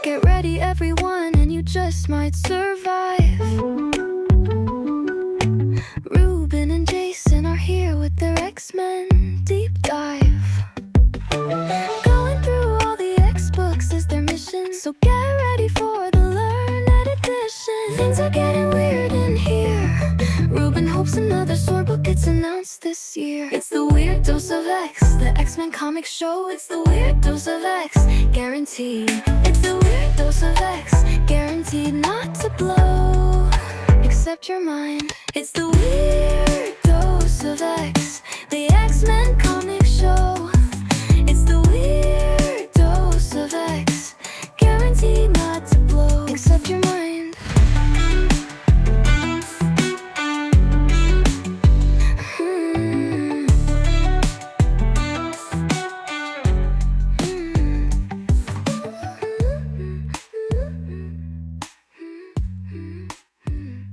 Get ready, everyone, and you just might survive. Ruben and Jason are here with their X-Men deep dive. Going through all the X books is their mission, so get ready for the learned edition. Things are getting weird in here. Ruben hopes another sword book gets announced this year. It's the Weird Dose of X, the X-Men comic show. It's the Weird Dose of X, guaranteed. It's the Weird Dose of X, guaranteed not to blow, except your mind. It's the Weird Dose of X, the X-Men comic show. It's the Weird Dose of X, guaranteed not to blow, except your mind.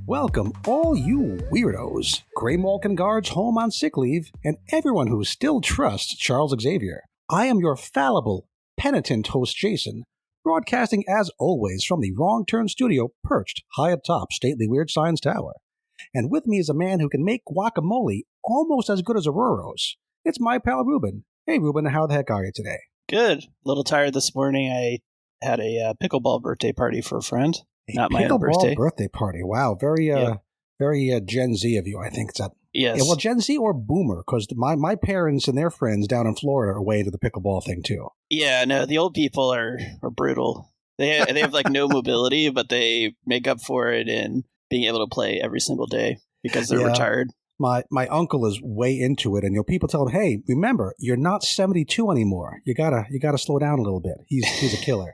Welcome, all you weirdos, Grey Malkin guards home on sick leave, and everyone who still trusts Charles Xavier. I am your fallible, penitent host Jason, broadcasting as always from the Wrong Turn studio perched high atop stately Weird Science Tower. And with me is a man who can make guacamole almost as good as Aurora's. It's my pal Ruben. Hey Ruben, how the heck are you today? Good. A little tired this morning. I had a pickleball birthday party for a friend. Not my own birthday party. Wow, very Gen Z of you. I think it's that. Yes. Yeah, well, Gen Z or Boomer, because my parents and their friends down in Florida are way to the pickleball thing too. Yeah, no, the old people are brutal. They have like no mobility, but they make up for it in being able to play every single day because they're retired. My uncle is way into it, and people tell him, "Hey, remember, you're not 72 anymore. You gotta slow down a little bit. He's a killer."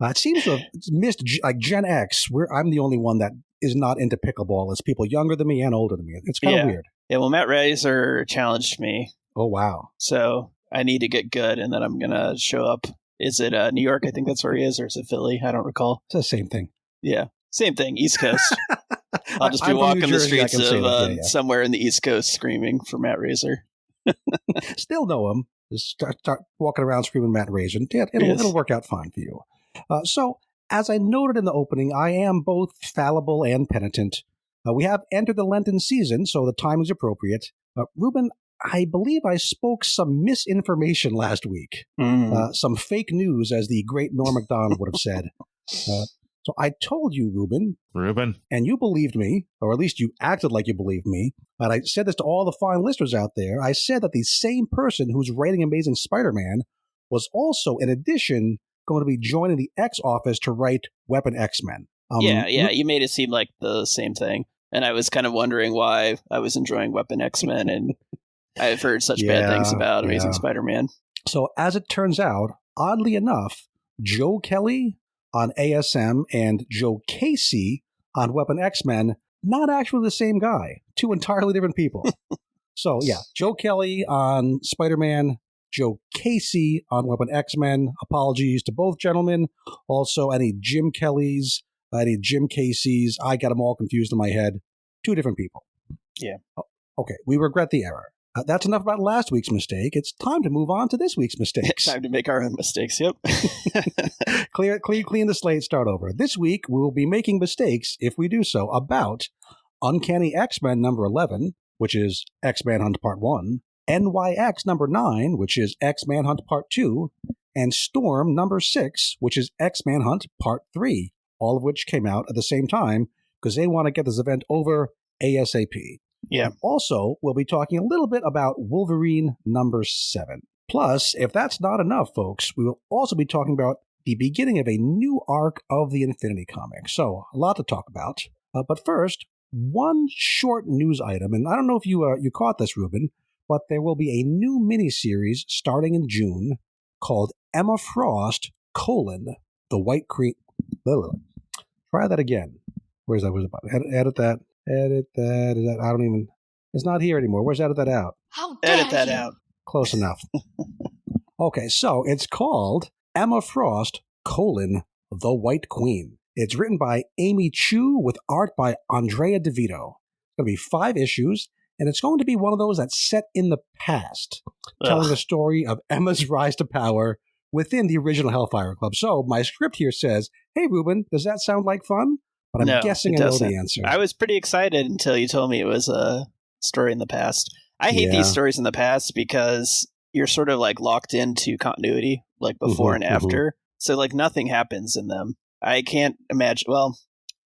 It seems to have missed like Gen X. I'm the only one that is not into pickleball. It's people younger than me and older than me. It's kind of weird. Yeah, well, Matt Razor challenged me. Oh wow! So I need to get good, and then I'm gonna show up. Is it New York? I think that's where he is, or is it Philly? I don't recall. It's the same thing. Yeah, same thing. East Coast. I'll just be walking the streets of somewhere in the East Coast screaming for Matt Razor. Still know him. Just start walking around screaming Matt Razor. Yeah, it'll work out fine for you. So, as I noted in the opening, I am both fallible and penitent. We have entered the Lenten season, so the time is appropriate. Ruben, I believe I spoke some misinformation last week. Some fake news, as the great Norm Macdonald would have said. So I told you, Ruben, and you believed me, or at least you acted like you believed me, but I said this to all the fine listeners out there. I said that the same person who's writing Amazing Spider-Man was also, in addition, going to be joining the X office to write Weapon X-Men. You made it seem like the same thing. And I was kind of wondering why I was enjoying Weapon X-Men, and I've heard such bad things about Amazing Spider-Man. So as it turns out, oddly enough, Joe Kelly on ASM and Joe Casey on Weapon X-Men, not actually the same guy. Two entirely different people. So yeah, Joe Kelly on Spider-Man, Joe Casey on Weapon X-Men. Apologies to both gentlemen. Also, any Jim Kellys, any Jim Caseys. I got them all confused in my head. Two different people. Yeah. Okay, we regret the error. That's enough about last week's mistake. It's time to move on to this week's mistakes. Time to make our own mistakes, yep. Clean the slate, start over. This week, we will be making mistakes, if we do so, about Uncanny X-Men number 11, which is X-Man Hunt Part 1, NYX number 9, which is X-Man Hunt Part 2, and Storm number 6, which is X-Man Hunt Part 3, all of which came out at the same time because they want to get this event over ASAP. Yeah. Also, we'll be talking a little bit about Wolverine number 7. Plus, if that's not enough, folks, we will also be talking about the beginning of a new arc of the Infinity comic. So, a lot to talk about. But first, one short news item, and I don't know if you caught this, Ruben, but there will be a new miniseries starting in June called Emma Frost, the White Queen. Try that again. Where's that? Edit that. Edit that. Is that? I don't even. It's not here anymore. Where's edit that out? How dare Edit that out. Close enough. Okay, so it's called Emma Frost, the White Queen. It's written by Amy Chu with art by Andrea DeVito. It's going to be 5 issues, and it's going to be one of those that's set in the past, telling the story of Emma's rise to power within the original Hellfire Club. So my script here says, hey, Ruben, does that sound like fun? But I'm guessing I know the answer. I was pretty excited until you told me it was a story in the past. I hate these stories in the past because you're sort of like locked into continuity, like before and after. So like nothing happens in them. I can't imagine. Well,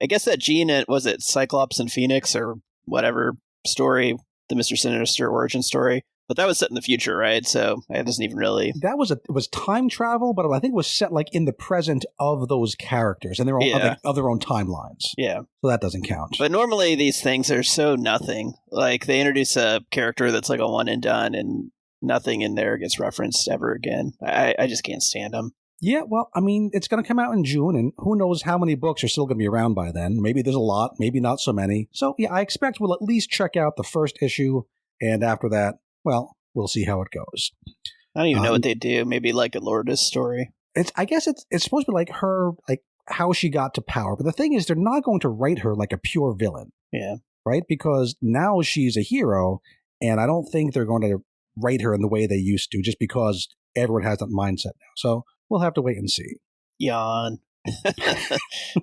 I guess that Jean, was it Cyclops and Phoenix or whatever story, the Mr. Sinister origin story? But that was set in the future, right? So it doesn't even really. That was it was time travel, but I think it was set like in the present of those characters and their own of their own timelines. Yeah, so that doesn't count. But normally these things are so nothing. Like they introduce a character that's like a one and done, and nothing in there gets referenced ever again. I just can't stand them. Yeah, well, I mean, it's going to come out in June, and who knows how many books are still going to be around by then. Maybe there's a lot, maybe not so many. So yeah, I expect we'll at least check out the first issue, and after that, well, we'll see how it goes. I don't even know what they do. Maybe like a Lourdes story. I guess it's supposed to be like her, like how she got to power. But the thing is, they're not going to write her like a pure villain. Yeah. Right? Because now she's a hero, and I don't think they're going to write her in the way they used to, just because everyone has that mindset now. So we'll have to wait and see. Yawn.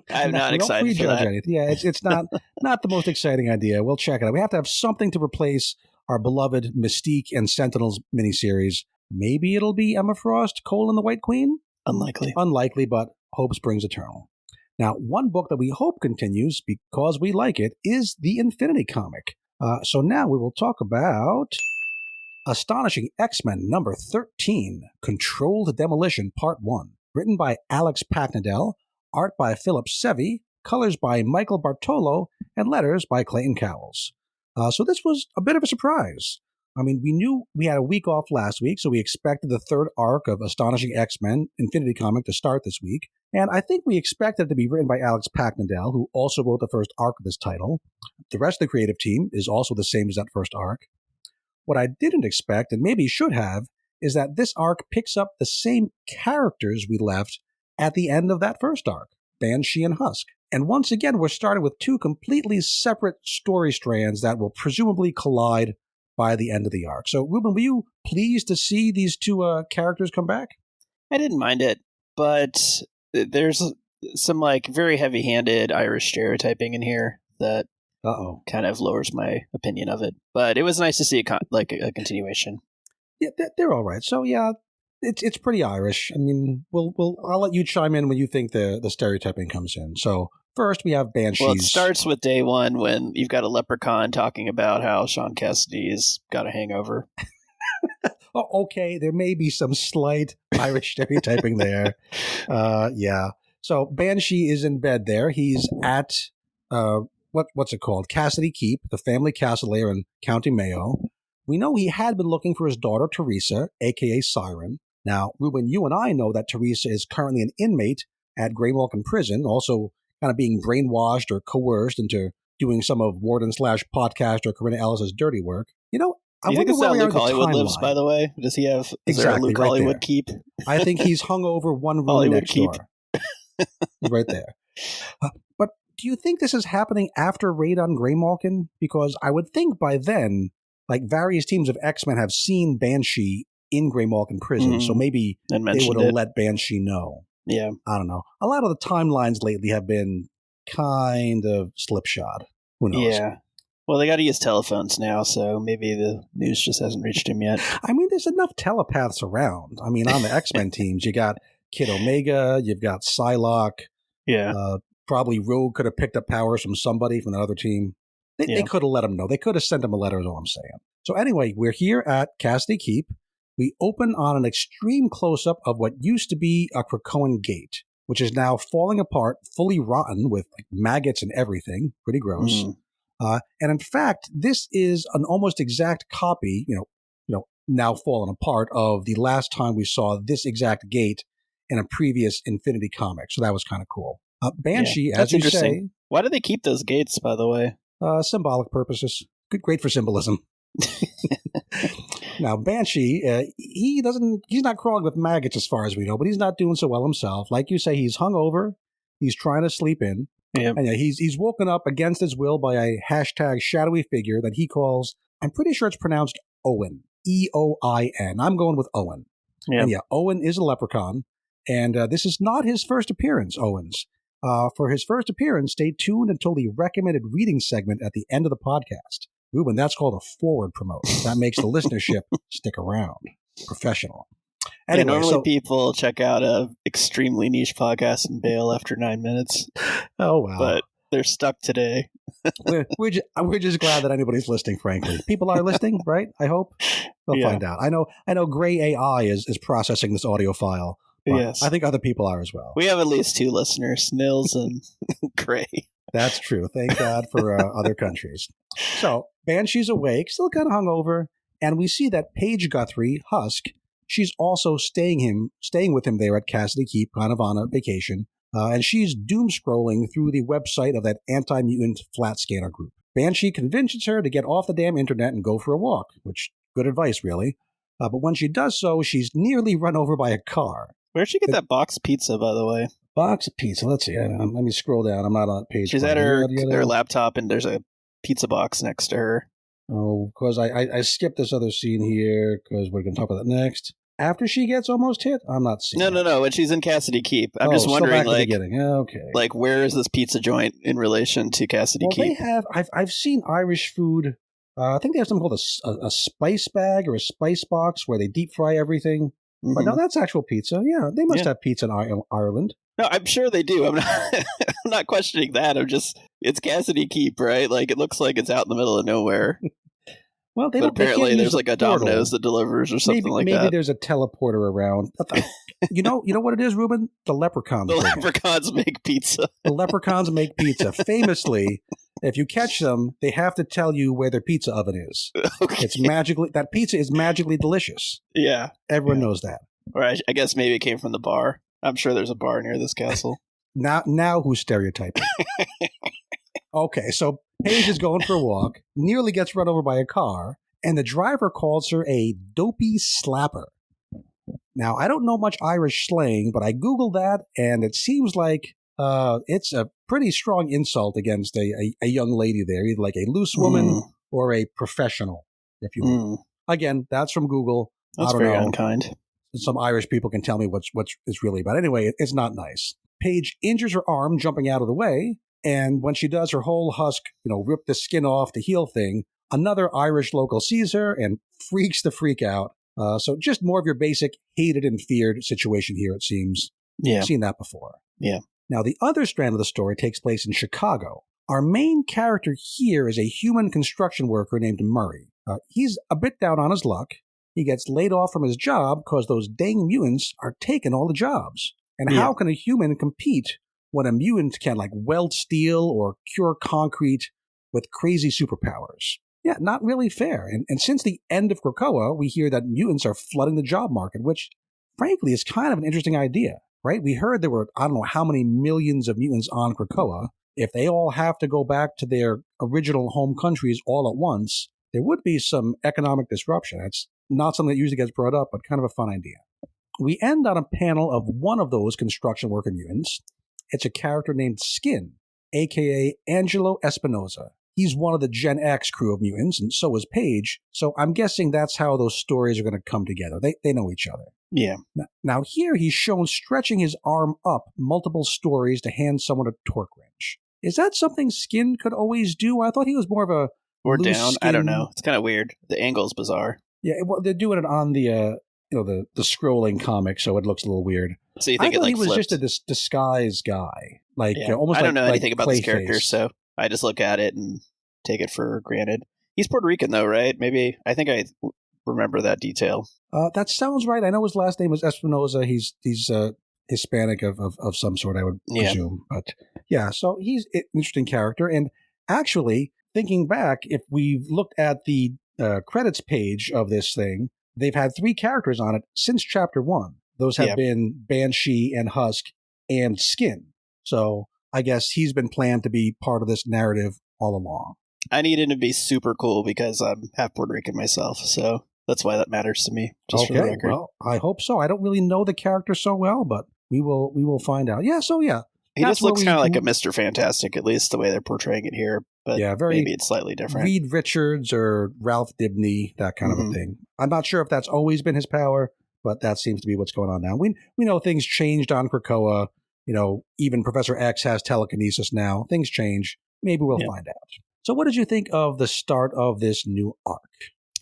I'm not excited for that. Anything. Yeah, it's not the most exciting idea. We'll check it out. We have to have something to replace our beloved Mystique and Sentinels miniseries. Maybe it'll be Emma Frost, Cole and the White Queen? Unlikely, but hope springs eternal. Now, one book that we hope continues because we like it is the Infinity comic. So now we will talk about Astonishing X-Men number 13, Controlled Demolition Part 1. Written by Alex Packnadel, art by Philip Sevi, colors by Michael Bartolo, and letters by Clayton Cowles. So this was a bit of a surprise. I mean, we knew we had a week off last week, so we expected the third arc of Astonishing X-Men Infinity comic to start this week. And I think we expected it to be written by Alex Packnadel, who also wrote the first arc of this title. The rest of the creative team is also the same as that first arc. What I didn't expect, and maybe should have, is that this arc picks up the same characters we left at the end of that first arc, Banshee and Husk. And once again, we're starting with two completely separate story strands that will presumably collide by the end of the arc. So, Ruben, were you pleased to see these two characters come back? I didn't mind it, but there's some like very heavy-handed Irish stereotyping in here that kind of lowers my opinion of it. But it was nice to see a continuation. Yeah, they're all right. So yeah, it's pretty Irish. I mean, I'll let you chime in when you think the stereotyping comes in. So first we have Banshees. Well, it starts with day one when you've got a leprechaun talking about how Sean Cassidy's got a hangover. Okay, there may be some slight Irish stereotyping there. Yeah. So Banshee is in bed there. He's at what's it called? Cassidy Keep, the family castle there in County Mayo. We know he had been looking for his daughter, Teresa, a.k.a. Siren. Now, Ruben, you and I know that Teresa is currently an inmate at Greymalkin Prison, also kind of being brainwashed or coerced into doing some of Warden/podcaster Corinna Ellis's dirty work. You know, I wonder where Luke Hollywood lives, by the way? Does he have there a Luke Hollywood keep? I think he's hung over one room Hollywood next keep. door. He's right there. But do you think this is happening after Raid on Greymalkin? Because I would think by then, like various teams of X-Men have seen Banshee in Greymalkin Prison, so maybe they would have let Banshee know. Yeah. I don't know. A lot of the timelines lately have been kind of slipshod. Who knows? Yeah. Well, they got to use telephones now, so maybe the news just hasn't reached him yet. I mean, there's enough telepaths around. I mean, on the X-Men teams, you got Kid Omega, you've got Psylocke. Yeah. Probably Rogue could have picked up powers from somebody from another team. They could have let him know. They could have sent him a letter, is all I'm saying. So anyway, we're here at Cassidy Keep. We open on an extreme close-up of what used to be a Krakoan gate, which is now falling apart, fully rotten with like maggots and everything. Pretty gross. And in fact, this is an almost exact copy, now fallen apart, of the last time we saw this exact gate in a previous Infinity comic. So that was kind of cool. Banshee, as you say. Why do they keep those gates, by the way? Symbolic purposes. Great for symbolism. Now, Banshee, he's not crawling with maggots as far as we know, but he's not doing so well himself. Like you say, he's hungover. He's trying to sleep in. Yeah. And he's woken up against his will by a hashtag shadowy figure that he calls, I'm pretty sure it's pronounced Owen. E-O-I-N. I'm going with Owen. Yeah. And Owen is a leprechaun. And this is not his first appearance, Owen's. For his first appearance, stay tuned until the recommended reading segment at the end of the podcast. Ruben, that's called a forward promote. That makes the listenership stick around. Professional. Anyway, normally people check out a extremely niche podcast and bail after 9 minutes. Oh, wow. But they're stuck today. we're just glad that anybody's listening, frankly. People are listening, right? I hope. We'll find out. I know Gray AI is processing this audio file. Yes. I think other people are as well. We have at least 2 listeners, Nils and Gray. That's true. Thank God for other countries. So, Banshee's awake, still kind of hungover, and we see that Paige Guthrie, Husk, she's also staying with him there at Cassidy Keep, kind of on a vacation, and she's doom-scrolling through the website of that anti-mutant flat scanner group. Banshee convinces her to get off the damn internet and go for a walk, which, good advice, really. But when she does so, she's nearly run over by a car. Where'd she get that box pizza, by the way? Box of pizza. Let's see. Let me scroll down. I'm not on page. She's at her laptop, and there's a pizza box next to her. Oh, because I skipped this other scene here because we're going to talk about that next. After she gets almost hit, I'm not seeing. No. When she's in Cassidy Keep, I'm just wondering, like, where is this pizza joint in relation to Cassidy Keep? They have. I've seen Irish food. I think they have something called a spice bag or a spice box where they deep fry everything. Mm-hmm. But no, that's actual pizza. Yeah, they must have pizza in Ireland. No, I'm sure they do. I'm not questioning that. It's Cassidy Keep, right? Like, it looks like it's out in the middle of nowhere. Well, apparently there's like a Domino's that delivers or something like that. Maybe there's a teleporter around. You know what it is, Ruben? The leprechauns. The leprechauns make pizza. The leprechauns make pizza. Famously, if you catch them, they have to tell you where their pizza oven is. Okay. That pizza is magically delicious. Yeah. Everyone knows that. Or I guess maybe it came from the bar. I'm sure there's a bar near this castle. Now who's stereotyping? Okay, so Paige is going for a walk, nearly gets run over by a car, and the driver calls her a dopey slapper. Now, I don't know much Irish slang, but I Googled that, and it seems like it's a pretty strong insult against a young lady there, either like a loose woman or a professional, if you will. Again, that's from Google. That's very unkind. Some Irish people can tell me what it's really about. Anyway, it's not nice. Paige injures her arm jumping out of the way, and when she does her whole Husk, rip the skin off to heal thing, another Irish local sees her and freaks the freak out. So just more of your basic hated and feared situation here, it seems. Yeah. I've seen that before. Yeah. Now, the other strand of the story takes place in Chicago. Our main character here is a human construction worker named Murray. He's a bit down on his luck. He gets laid off from his job because those dang mutants are taking all the jobs. And how can a human compete when a mutant can, weld steel or cure concrete with crazy superpowers? Yeah, not really fair. And since the end of Krakoa, we hear that mutants are flooding the job market, which, frankly, is kind of an interesting idea, right? We heard there were, I don't know how many millions of mutants on Krakoa. If they all have to go back to their original home countries all at once, there would be some economic disruption. That's not something that usually gets brought up, but kind of a fun idea. We end on a panel of one of those construction worker mutants. It's a character named Skin, a.k.a. Angelo Espinosa. He's one of the Gen X crew of mutants, and so is Paige, so I'm guessing that's how those stories are going to come together. They know each other. Yeah. Now here he's shown stretching his arm up multiple stories to hand someone a torque wrench. Is that something Skin could always do? I thought he was more of a or down. I don't know. It's kind of weird. The angle's bizarre. Yeah, well, they're doing it on the the scrolling comic, so it looks a little weird. So you think he was flipped? just a disguise guy, almost. I don't know anything about this Clayface. character, so I just look at it and take it for granted. He's Puerto Rican, though, right? Maybe I think I remember that detail. That sounds right. I know his last name was Espinosa. He's Hispanic of some sort, I would presume. But yeah, so he's an interesting character. And actually, thinking back, if we've looked at the credits page of this thing, they've had 3 characters on it since Chapter 1. Those have been Banshee and Husk and Skin. So I guess he's been planned to be part of this narrative all along. I need him to be super cool because I'm half Puerto Rican myself, so that's why that matters to me. Just for the record. Well, I hope so. I don't really know the character so well, but we will find out. Yeah, so yeah. He just looks kind of like a Mr. Fantastic, at least the way they're portraying it here. But maybe it's slightly different. Reed Richards or Ralph Dibny, that kind of a thing. I'm not sure if that's always been his power, but that seems to be what's going on now. We know things changed on Krakoa. Even Professor X has telekinesis now. Things change. Maybe we'll find out. So what did you think of the start of this new arc?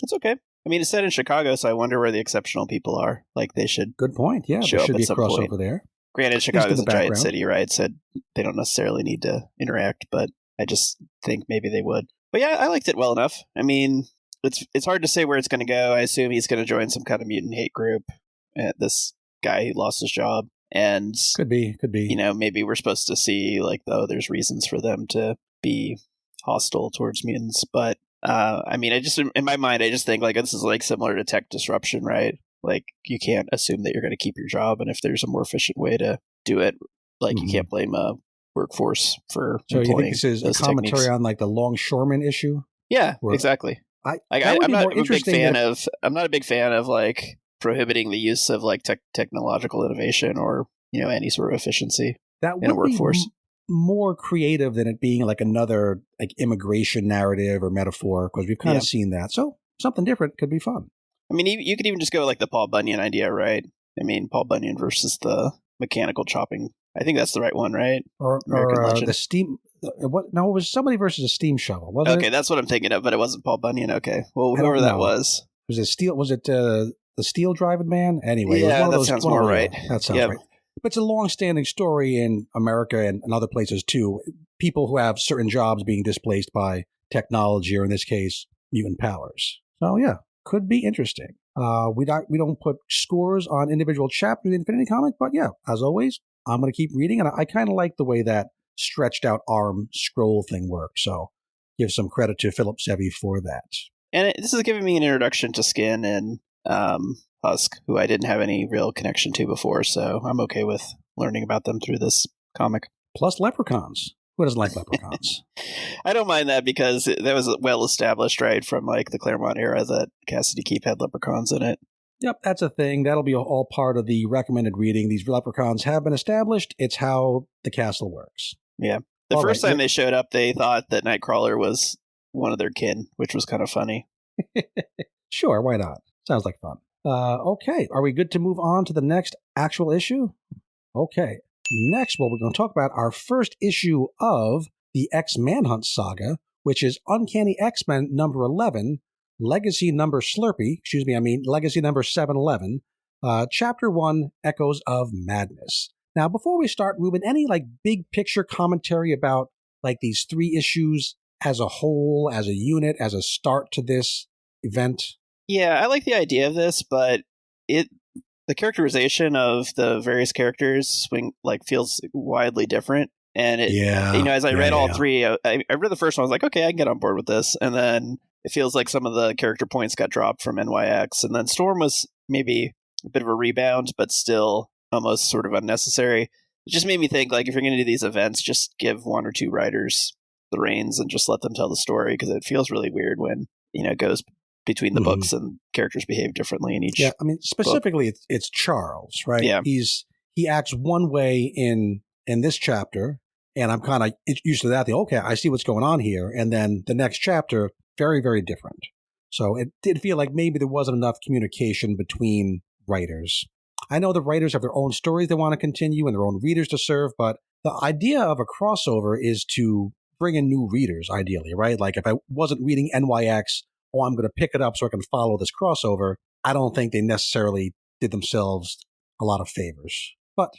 It's okay. I mean, it's set in Chicago, so I wonder where the exceptional people are. Like, they should. Good point. Yeah, there should be a crossover there. Granted, Chicago's a giant city, right? So they don't necessarily need to interact, but I just think maybe they would. But yeah, I liked it well enough. I mean, it's hard to say where it's going to go. I assume he's going to join some kind of mutant hate group. This guy who lost his job. And could be. Maybe we're supposed to see like, there's reasons for them to be hostile towards mutants. But I mean, in my mind, I just think like this is like similar to tech disruption, right? Like, you can't assume that you're going to keep your job, and if there's a more efficient way to do it, like you can't blame a workforce for. So you think this is a commentary techniques on like the longshoreman issue? Yeah, exactly. I'm not a big fan of like prohibiting the use of like technological innovation or any sort of efficiency in a workforce. More creative than it being like another like immigration narrative or metaphor, because we've kind of seen that. So something different could be fun. I mean, you could even just go like the Paul Bunyan idea, right? I mean, Paul Bunyan versus the mechanical chopping. I think that's the right one, right? Or the steam. What? No, it was somebody versus a steam shovel. Okay, that's what I'm thinking of, but it wasn't Paul Bunyan. Okay, well, whoever that was. Was it steel? Was it the steel driving man? Anyway, yeah, that sounds more right. That sounds right. But it's a long-standing story in America and other places too. People who have certain jobs being displaced by technology, or in this case, mutant powers. So yeah, could be interesting. We don't put scores on individual chapters of the Infinity comic, but yeah, as always, I'm going to keep reading, and I kind of like the way that stretched out arm scroll thing works. So give some credit to Philip Sevy for that. And this is giving me an introduction to Skin and Husk, who I didn't have any real connection to before, so I'm okay with learning about them through this comic. Plus leprechauns. Who doesn't like leprechauns? I don't mind that because that was well established, right, from like the Claremont era that Cassidy Keep had leprechauns in it. Yep, that's a thing. That'll be all part of the recommended reading. These leprechauns have been established. It's how the castle works. Yeah. The first time they showed up, they thought that Nightcrawler was one of their kin, which was kind of funny. Sure, why not? Sounds like fun. Okay, are we good to move on to the next actual issue? Okay. Next, we're going to talk about our first issue of the X-Manhunt saga, which is Uncanny X-Men number 11, Legacy number 711, Chapter 1, Echoes of Madness. Now, before we start, Ruben, any like big picture commentary about like these 3 issues as a whole, as a unit, as a start to this event? Yeah, I like the idea of this, but the characterization of the various characters feels widely different. And as I read all 3, I read the first one, I was like, okay, I can get on board with this. And then it feels like some of the character points got dropped from NYX. And then Storm was maybe a bit of a rebound, but still almost sort of unnecessary. It just made me think, like, if you're going to do these events, just give 1 or 2 writers the reins and just let them tell the story, because it feels really weird when, it goes between the books and characters behave differently in each. Yeah, I mean, specifically, it's Charles, right? Yeah. He acts one way in this chapter, and I'm kind of used to that. Okay, I see what's going on here. And then the next chapter, very, very different. So it did feel like maybe there wasn't enough communication between writers. I know the writers have their own stories they want to continue and their own readers to serve, but the idea of a crossover is to bring in new readers, ideally, right? Like if I wasn't reading NYX, I'm going to pick it up so I can follow this crossover. I don't think they necessarily did themselves a lot of favors. But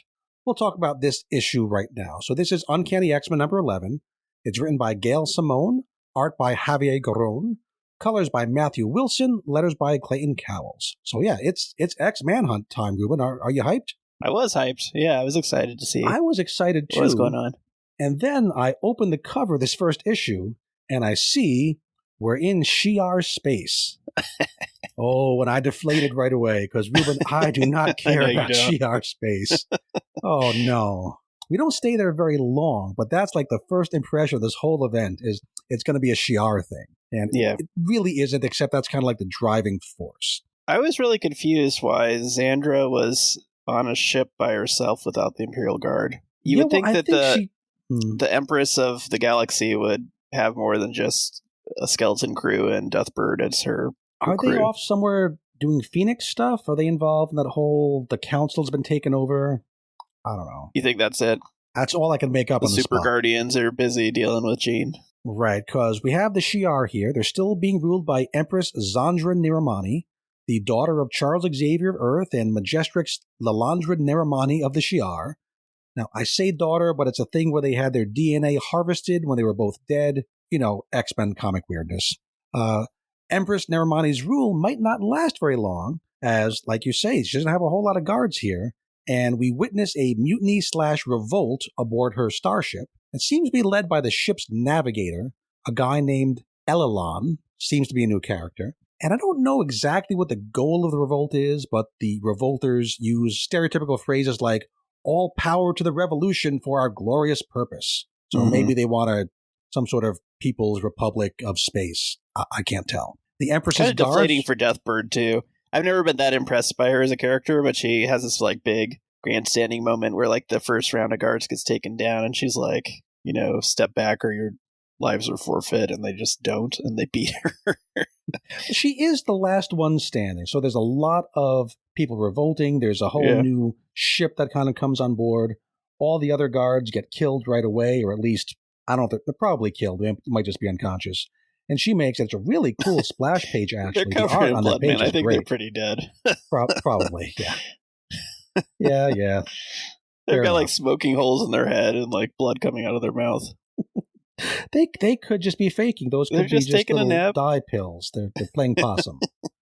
we'll talk about this issue right now. So this is Uncanny X-Men number 11. It's written by Gail Simone, art by Javier Garron, colors by Matthew Wilson, letters by Clayton Cowles. So yeah, it's X-Manhunt time, Ruben. Are you hyped? I was hyped. Yeah, I was excited to see. I was excited too. What was going on? And then I opened the cover of this first issue, and I see we're in Shi'ar space. Oh, and I deflated right away because, Ruben, I do not care about Shi'ar space. Oh, no. We don't stay there very long, but that's like the first impression of this whole event is it's going to be a Shi'ar thing. And it really isn't, except that's kind of like the driving force. I was really confused why Xandra was on a ship by herself without the Imperial Guard. You would think that the Empress of the Galaxy would have more than just a skeleton crew and Deathbird as her Are crew. They off somewhere doing Phoenix stuff? Are they involved in that whole, the council's been taken over? I don't know. You think that's it? That's all I can make up the on the Super spot. Guardians are busy dealing with Jean. Right, because we have the Shi'ar here. They're still being ruled by Empress Zandra Niramani, the daughter of Charles Xavier of Earth and Majestrix Lalandra Niramani of the Shi'ar. Now, I say daughter, but it's a thing where they had their DNA harvested when they were both dead. You know, X-Men comic weirdness. Empress Naramani's rule might not last very long, as, like you say, she doesn't have a whole lot of guards here, and we witness a mutiny/revolt aboard her starship. It seems to be led by the ship's navigator, a guy named Elalon, seems to be a new character. And I don't know exactly what the goal of the revolt is, but the revolters use stereotypical phrases like, all power to the revolution for our glorious purpose. So maybe they want some sort of People's Republic of space. I can't tell. The Empress's kind of guards, deflating for Deathbird, too. I've never been that impressed by her as a character, but she has this like big grandstanding moment where like the first round of guards gets taken down and she's like, you know, step back or your lives are forfeit, and they just don't, and they beat her. She is the last one standing, so there's a lot of people revolting. There's a whole new ship that kind of comes on board. All the other guards get killed right away, or at least, I don't know, they're probably killed. They might just be unconscious. And she makes it. It's a really cool splash page, actually. They're covered in blood, man. I think great. They're pretty dead. Probably, yeah. Yeah. They've got like smoking holes in their head and like blood coming out of their mouth. They could just be faking. Those could be just taking a nap. dye pills. They're playing possum.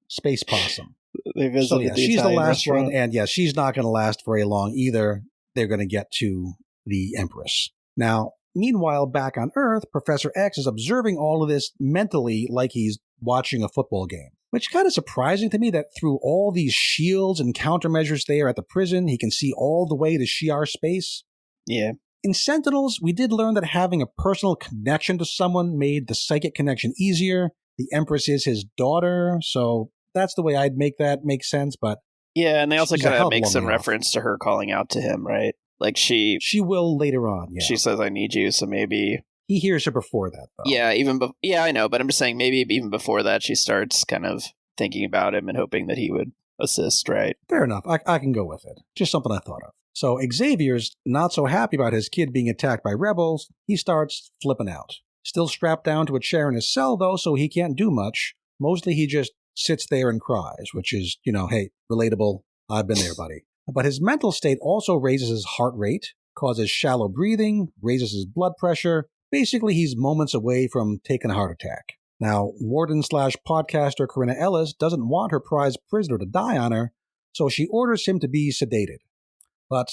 Space possum. They visited she's the last restaurant. one, and she's not going to last very long either. They're going to get to the Empress. Now, meanwhile, back on Earth, Professor X is observing all of this mentally like he's watching a football game, which kind of surprising to me that through all these shields and countermeasures there at the prison, he can see all the way to Shi'ar space. Yeah. In Sentinels, we did learn that having a personal connection to someone made the psychic connection easier. The Empress is his daughter, so that's the way I'd make that make sense. But yeah, and they also kind of make some reference to her calling out to him, right? Like she will later on. Yeah, she says, "I need you," so maybe he hears her before that. Though. Yeah, I know, but I'm just saying maybe even before that, she starts kind of thinking about him and hoping that he would assist. Right? Fair enough. I can go with it. Just something I thought of. So Xavier's not so happy about his kid being attacked by rebels. He starts flipping out. Still strapped down to a chair in his cell, though, so he can't do much. Mostly he just sits there and cries, which is, hey, relatable. I've been there, buddy. But his mental state also raises his heart rate, causes shallow breathing, raises his blood pressure. Basically, he's moments away from taking a heart attack. Now, warden/podcaster Corinna Ellis doesn't want her prized prisoner to die on her, so she orders him to be sedated. But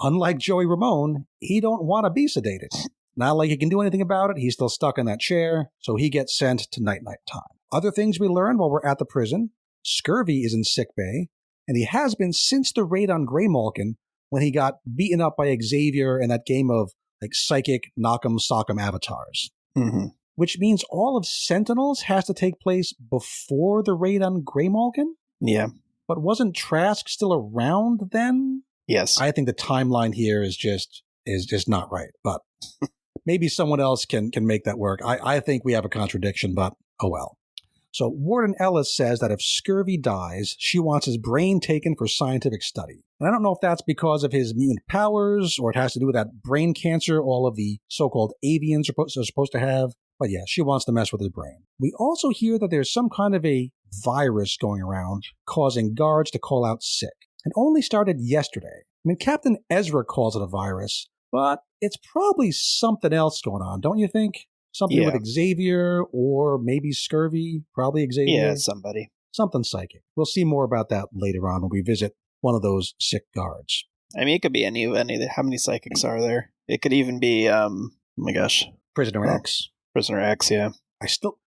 unlike Joey Ramone, he don't want to be sedated. Not like he can do anything about it. He's still stuck in that chair, so he gets sent to night-night time. Other things we learn while we're at the prison: Scurvy is in sickbay, and he has been since the raid on Greymalkin when he got beaten up by Xavier in that game of like psychic knock'em sock'em avatars. Mm-hmm. Which means all of Sentinels has to take place before the raid on Greymalkin? Yeah. But wasn't Trask still around then? Yes. I think the timeline here is just not right, but maybe someone else can make that work. I think we have a contradiction, but oh well. So Warden Ellis says that if Scurvy dies, she wants his brain taken for scientific study. And I don't know if that's because of his mutant powers or it has to do with that brain cancer all of the so-called avians are supposed to have. But yeah, she wants to mess with his brain. We also hear that there's some kind of a virus going around causing guards to call out sick. It only started yesterday. I mean, Captain Ezra calls it a virus, but it's probably something else going on, don't you think? Something with Xavier or maybe Scurvy, probably Xavier. Yeah, somebody. Something psychic. We'll see more about that later on when we visit one of those sick guards. I mean, it could be any of how many psychics are there? It could even be, oh my gosh. Prisoner X. Prisoner X, yeah.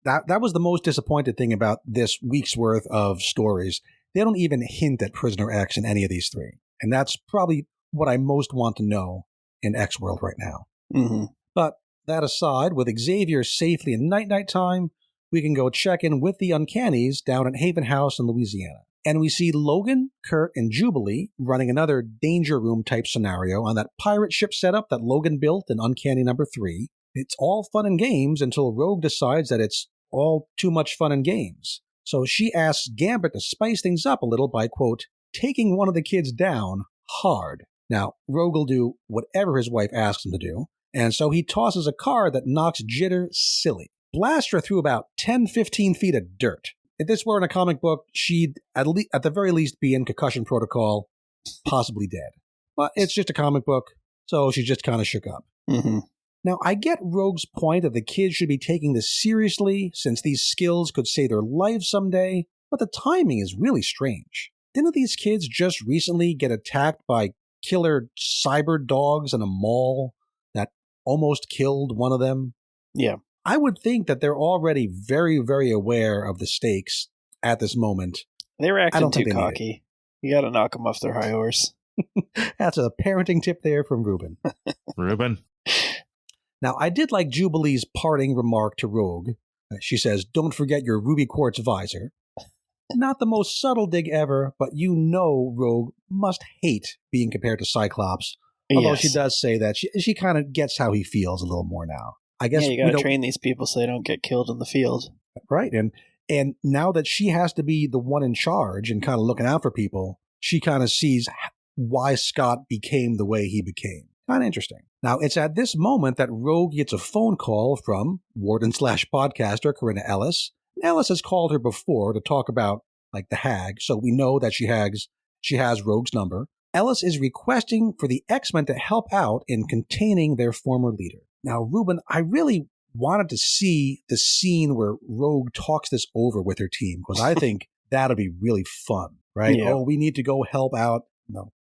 That was the most disappointed thing about this week's worth of stories. They don't even hint at Prisoner X in any of these three. And that's probably what I most want to know in X-World right now. Mm-hmm. But that aside, with Xavier safely in night time, we can go check in with the Uncannies down at Haven House in Louisiana. And we see Logan, Kurt, and Jubilee running another danger room type scenario on that pirate ship setup that Logan built in Uncanny number 3. It's all fun and games until Rogue decides that it's all too much fun and games. So she asks Gambit to spice things up a little by, quote, taking one of the kids down hard. Now, Rogue will do whatever his wife asks him to do, and so he tosses a card that knocks Jitter silly. Blasts her through about 10-15 feet of dirt. If this were in a comic book, she'd at the very least be in concussion protocol, possibly dead. But it's just a comic book, so she's just kind of shook up. Mm-hmm. Now, I get Rogue's point that the kids should be taking this seriously since these skills could save their lives someday, but the timing is really strange. Didn't these kids just recently get attacked by killer cyber dogs in a mall that almost killed one of them? Yeah. I would think that they're already very, very aware of the stakes at this moment. They were acting too cocky. You gotta knock them off their high horse. That's a parenting tip there from Ruben. Ruben. Now, I did like Jubilee's parting remark to Rogue. She says, don't forget your ruby quartz visor. Not the most subtle dig ever, but you know Rogue must hate being compared to Cyclops. Although Yes. she does say that she kind of gets how he feels a little more now. I guess you gotta train these people so they don't get killed in the field. Right, and now that she has to be the one in charge and kind of looking out for people, she kind of sees why Scott became the way he became. Kind of interesting. Now, it's at this moment that Rogue gets a phone call from warden/podcaster Corinna Ellis. Ellis has called her before to talk about, like, the Hag, so we know that she has Rogue's number. Ellis is requesting for the X-Men to help out in containing their former leader. Now, Ruben, I really wanted to see the scene where Rogue talks this over with her team, because I think that'll be really fun, right? Yeah. Oh, we need to go help out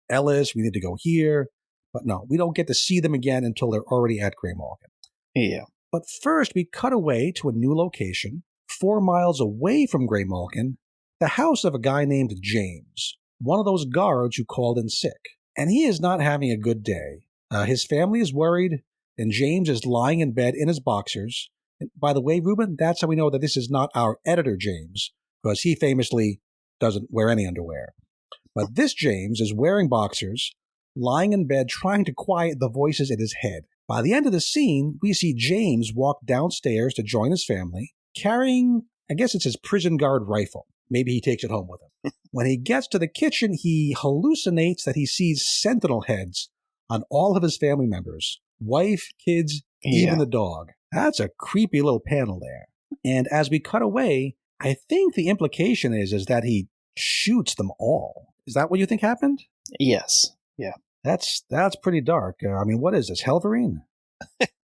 Ellis, we need to go here. But no, we don't get to see them again until they're already at Greymalkin. Yeah. But first, we cut away to a new location, 4 miles away from Greymalkin, the house of a guy named James, one of those guards who called in sick. And he is not having a good day. His family is worried, and James is lying in bed in his boxers. And by the way, Ruben, that's how we know that this is not our editor, James, because he famously doesn't wear any underwear. But this James is wearing boxers, lying in bed trying to quiet the voices in his head. By the end of the scene, we see James walk downstairs to join his family, carrying, I guess it's his prison guard rifle. Maybe he takes it home with him. When he gets to the kitchen, he hallucinates that he sees sentinel heads on all of his family members. Wife, kids, even the dog. That's a creepy little panel there. And as we cut away, I think the implication is that he shoots them all. Is that what you think happened? Yes. Yeah. That's pretty dark. I mean, what is this, Wolverine?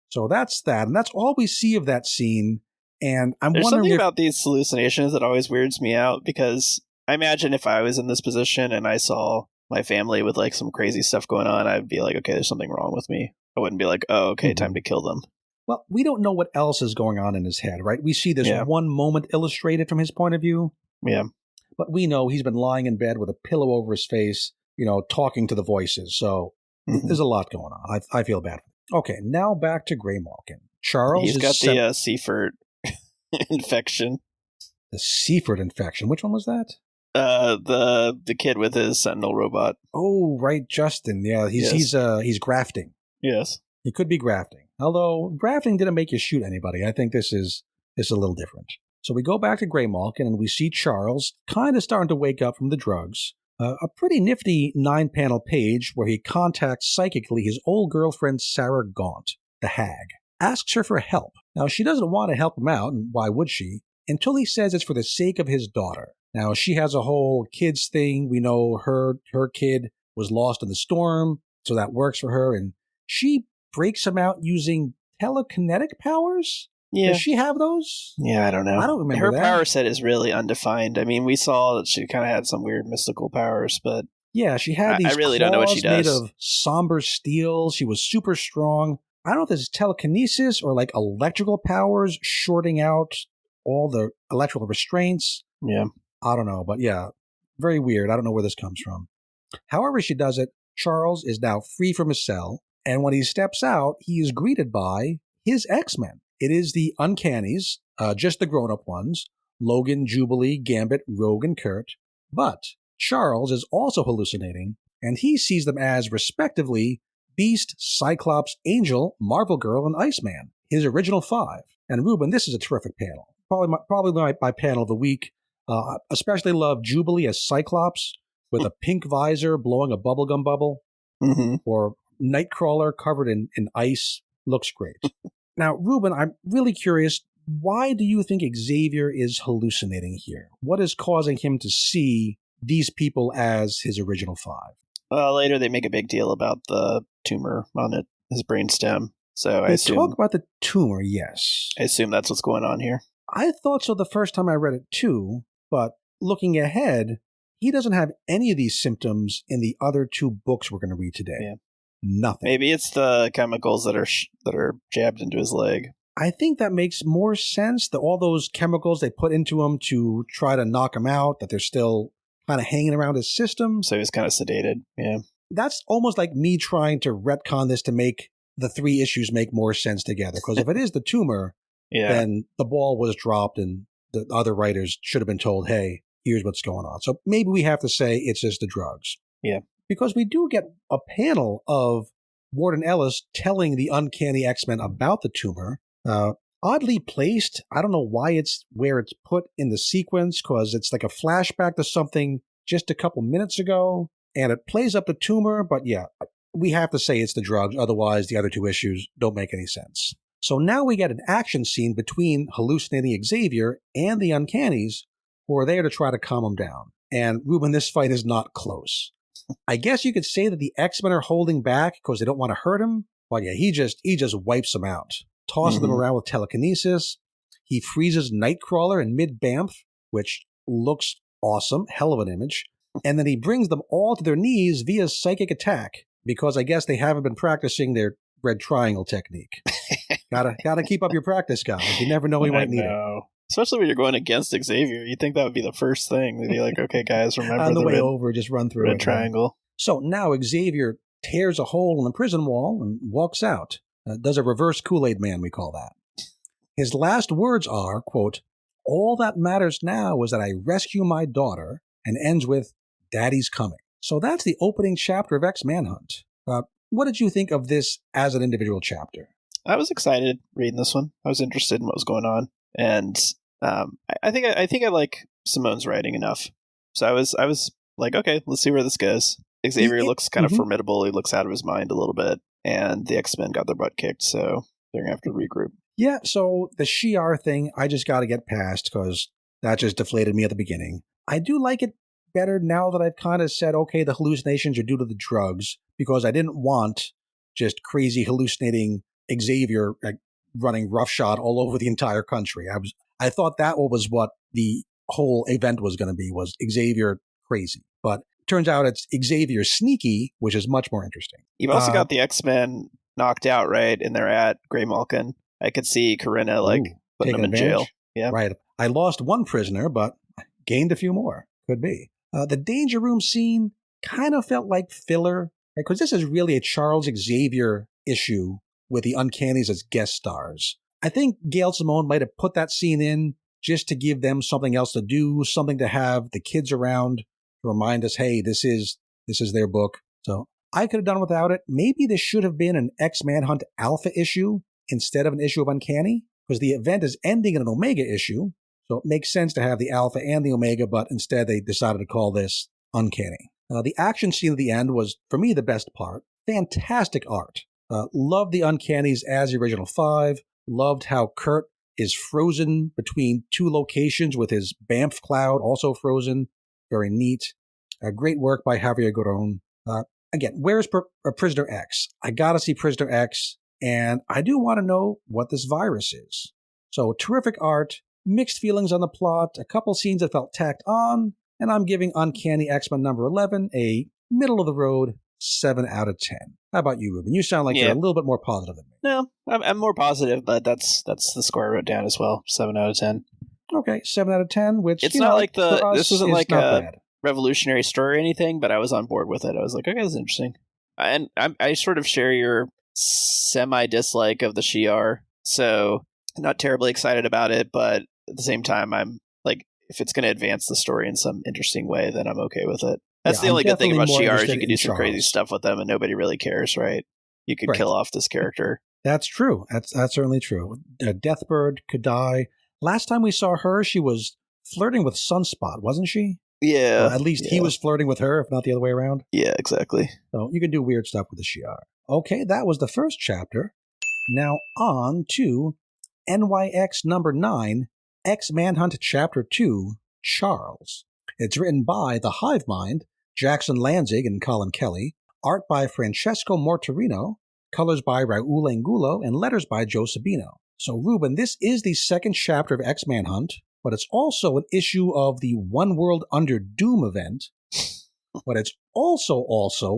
So that's that. And that's all we see of that scene. And There's something about these hallucinations that always weirds me out, because I imagine if I was in this position and I saw my family with like some crazy stuff going on, I'd be like, okay, there's something wrong with me. I wouldn't be like, oh, okay, time to kill them. Well, we don't know what else is going on in his head, right? We see this one moment illustrated from his point of view. Yeah. But we know he's been lying in bed with a pillow over his face, talking to the voices. So there's a lot going on. I feel bad. Okay, now back to Greymalkin. Charles He's got the Seaford infection. The Seaford infection. Which one was that? The kid with his Sentinel robot. Oh, right, Justin. Yeah, he's grafting. Yes. He could be grafting. Although grafting didn't make you shoot anybody. I think this is a little different. So we go back to Greymalkin and we see Charles kind of starting to wake up from the drugs. A pretty nifty 9-panel page where he contacts psychically his old girlfriend Sarah Gaunt, the Hag. Asks her for help. Now, she doesn't want to help him out, and why would she? Until he says it's for the sake of his daughter. Now, she has a whole kids thing. We know her kid was lost in the storm, so that works for her. And she breaks him out using telekinetic powers? Yeah. Does she have those? Yeah, I don't know. I don't remember her that. power set is really undefined. I mean, we saw that she kind of had some weird mystical powers, but yeah, she had these I really don't know what she does. Made of somber steel. She was super strong. I don't know if this is telekinesis or like electrical powers shorting out all the electrical restraints. Yeah. I don't know, but yeah, very weird. I don't know where this comes from. However she does it, Charles is now free from his cell, and when he steps out, he is greeted by his X-Men. It is the Uncannys, just the grown-up ones, Logan, Jubilee, Gambit, Rogue, and Kurt. But Charles is also hallucinating, and he sees them as, respectively, Beast, Cyclops, Angel, Marvel Girl, and Iceman, his original 5. And Ruben, this is a terrific panel. Probably my panel of the week. Especially love Jubilee as Cyclops with a pink visor blowing a bubblegum bubble, or Nightcrawler covered in ice. Looks great. Now, Ruben, I'm really curious, why do you think Xavier is hallucinating here? What is causing him to see these people as his original five? Well, later they make a big deal about the tumor on his brainstem. So I assume... talk about the tumor, yes. I assume that's what's going on here. I thought so the first time I read it too, but looking ahead, he doesn't have any of these symptoms in the other two books we're going to read today. Yeah. Nothing. Maybe it's the chemicals that are jabbed into his leg. I think that makes more sense, that all those chemicals they put into him to try to knock him out, that they're still kind of hanging around his system. So he's kind of sedated, yeah. That's almost like me trying to retcon this to make the three issues make more sense together. Because if it is the tumor, then the ball was dropped and the other writers should have been told, hey, here's what's going on. So maybe we have to say it's just the drugs. Yeah. Because we do get a panel of Warden Ellis telling the Uncanny X-Men about the tumor. Oddly placed. I don't know why it's where it's put in the sequence, because it's like a flashback to something just a couple minutes ago, and it plays up the tumor, but yeah, we have to say it's the drugs, otherwise the other two issues don't make any sense. So now we get an action scene between hallucinating Xavier and the Uncannies, who are there to try to calm him down. And Ruben, this fight is not close. I guess you could say that the X-Men are holding back because they don't want to hurt him, but yeah, he just wipes them out. Tosses them around with telekinesis. He freezes Nightcrawler in mid-bamf, which looks awesome, hell of an image. And then he brings them all to their knees via psychic attack, because I guess they haven't been practicing their red triangle technique. Gotta keep up your practice, guys. You never know when you might need it. Especially when you're going against Xavier. You'd think that would be the first thing. They'd be like, okay, guys, remember on the way over, just run through red triangle. So now Xavier tears a hole in the prison wall and walks out. Does a reverse Kool-Aid man, we call that. His last words are, quote, "All that matters now is that I rescue my daughter," and ends with, "Daddy's coming." So that's the opening chapter of X-Manhunt. What did you think of this as an individual chapter? I was excited reading this one. I was interested in what was going on. And I think I like Simone's writing enough. So I was like, okay, let's see where this goes. Xavier looks kind of formidable. He looks out of his mind a little bit. And the X-Men got their butt kicked, so they're going to have to regroup. Yeah, so the Shi'ar thing, I just got to get past because that just deflated me at the beginning. I do like it better now that I've kind of said, okay, the hallucinations are due to the drugs, because I didn't want just crazy hallucinating Xavier running roughshod all over the entire country. I thought that was what the whole event was going to be, was Xavier crazy. But turns out it's Xavier sneaky, which is much more interesting. You've also got the X-Men knocked out, right? And they're at Grey Malkin. I could see Corinna putting them in jail. Yeah, right. I lost one prisoner, but gained a few more. Could be. The Danger Room scene kind of felt like filler, because this is really a Charles Xavier issue with the Uncannies as guest stars. I think Gail Simone might have put that scene in just to give them something else to do, something to have the kids around to remind us, hey, this is their book. So I could have done without it. Maybe this should have been an X-Manhunt Alpha issue instead of an issue of Uncanny, because the event is ending in an Omega issue. So it makes sense to have the Alpha and the Omega, but instead they decided to call this Uncanny. The action scene at the end was, for me, the best part. Fantastic art. Loved the Uncannies as the original five. Loved how Kurt is frozen between two locations with his Banff cloud also frozen. Very neat. Great work by Javier Garron. Again, where's Prisoner X? I gotta see Prisoner X, and I do want to know what this virus is. So terrific art, mixed feelings on the plot, a couple scenes that felt tacked on, and I'm giving Uncanny X-Men number 11 a middle-of-the-road 7 out of 10. How about you, Ruben? You sound like you're a little bit more positive than me. No, I'm more positive, but that's the score I wrote down as well. 7 out of 10. Okay, 7 out of 10, which it's not like this isn't like a bad. Revolutionary story or anything, but I was on board with it. I was like, okay, that's interesting. And I sort of share your semi-dislike of the Shi'ar, so I'm not terribly excited about it, but at the same time, I'm like, if it's going to advance the story in some interesting way, then I'm okay with it. That's the only good thing about Shi'ar is you can do some crazy stuff with them and nobody really cares, right? You could kill off this character. That's true. That's certainly true. Deathbird could die. Last time we saw her, she was flirting with Sunspot, wasn't she? Yeah. Or at least he was flirting with her, if not the other way around. Yeah, exactly. So you can do weird stuff with the Shi'ar. Okay, that was the first chapter. Now on to NYX number 9, X-Manhunt Chapter 2, Charles. It's written by the Hive Mind, Jackson Lanzig and Colin Kelly, art by Francesco Mortarino, colors by Raul Angulo, and letters by Joe Sabino. So, Ruben, this is the second chapter of X-Manhunt, but it's also an issue of the One World Under Doom event, but it's also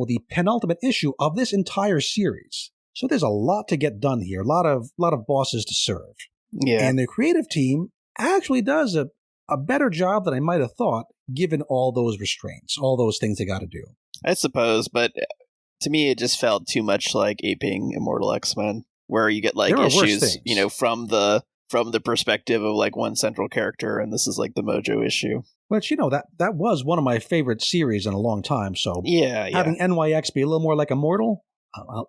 the penultimate issue of this entire series. So there's a lot to get done here, a lot of bosses to serve. Yeah. And the creative team actually does a better job than I might have thought, given all those restraints, all those things they got to do. I suppose, but to me, it just felt too much like aping Immortal X-Men, where you get like issues, from the perspective of like one central character, and this is like the Mojo issue. But that was one of my favorite series in a long time. So having NYX be a little more like Immortal,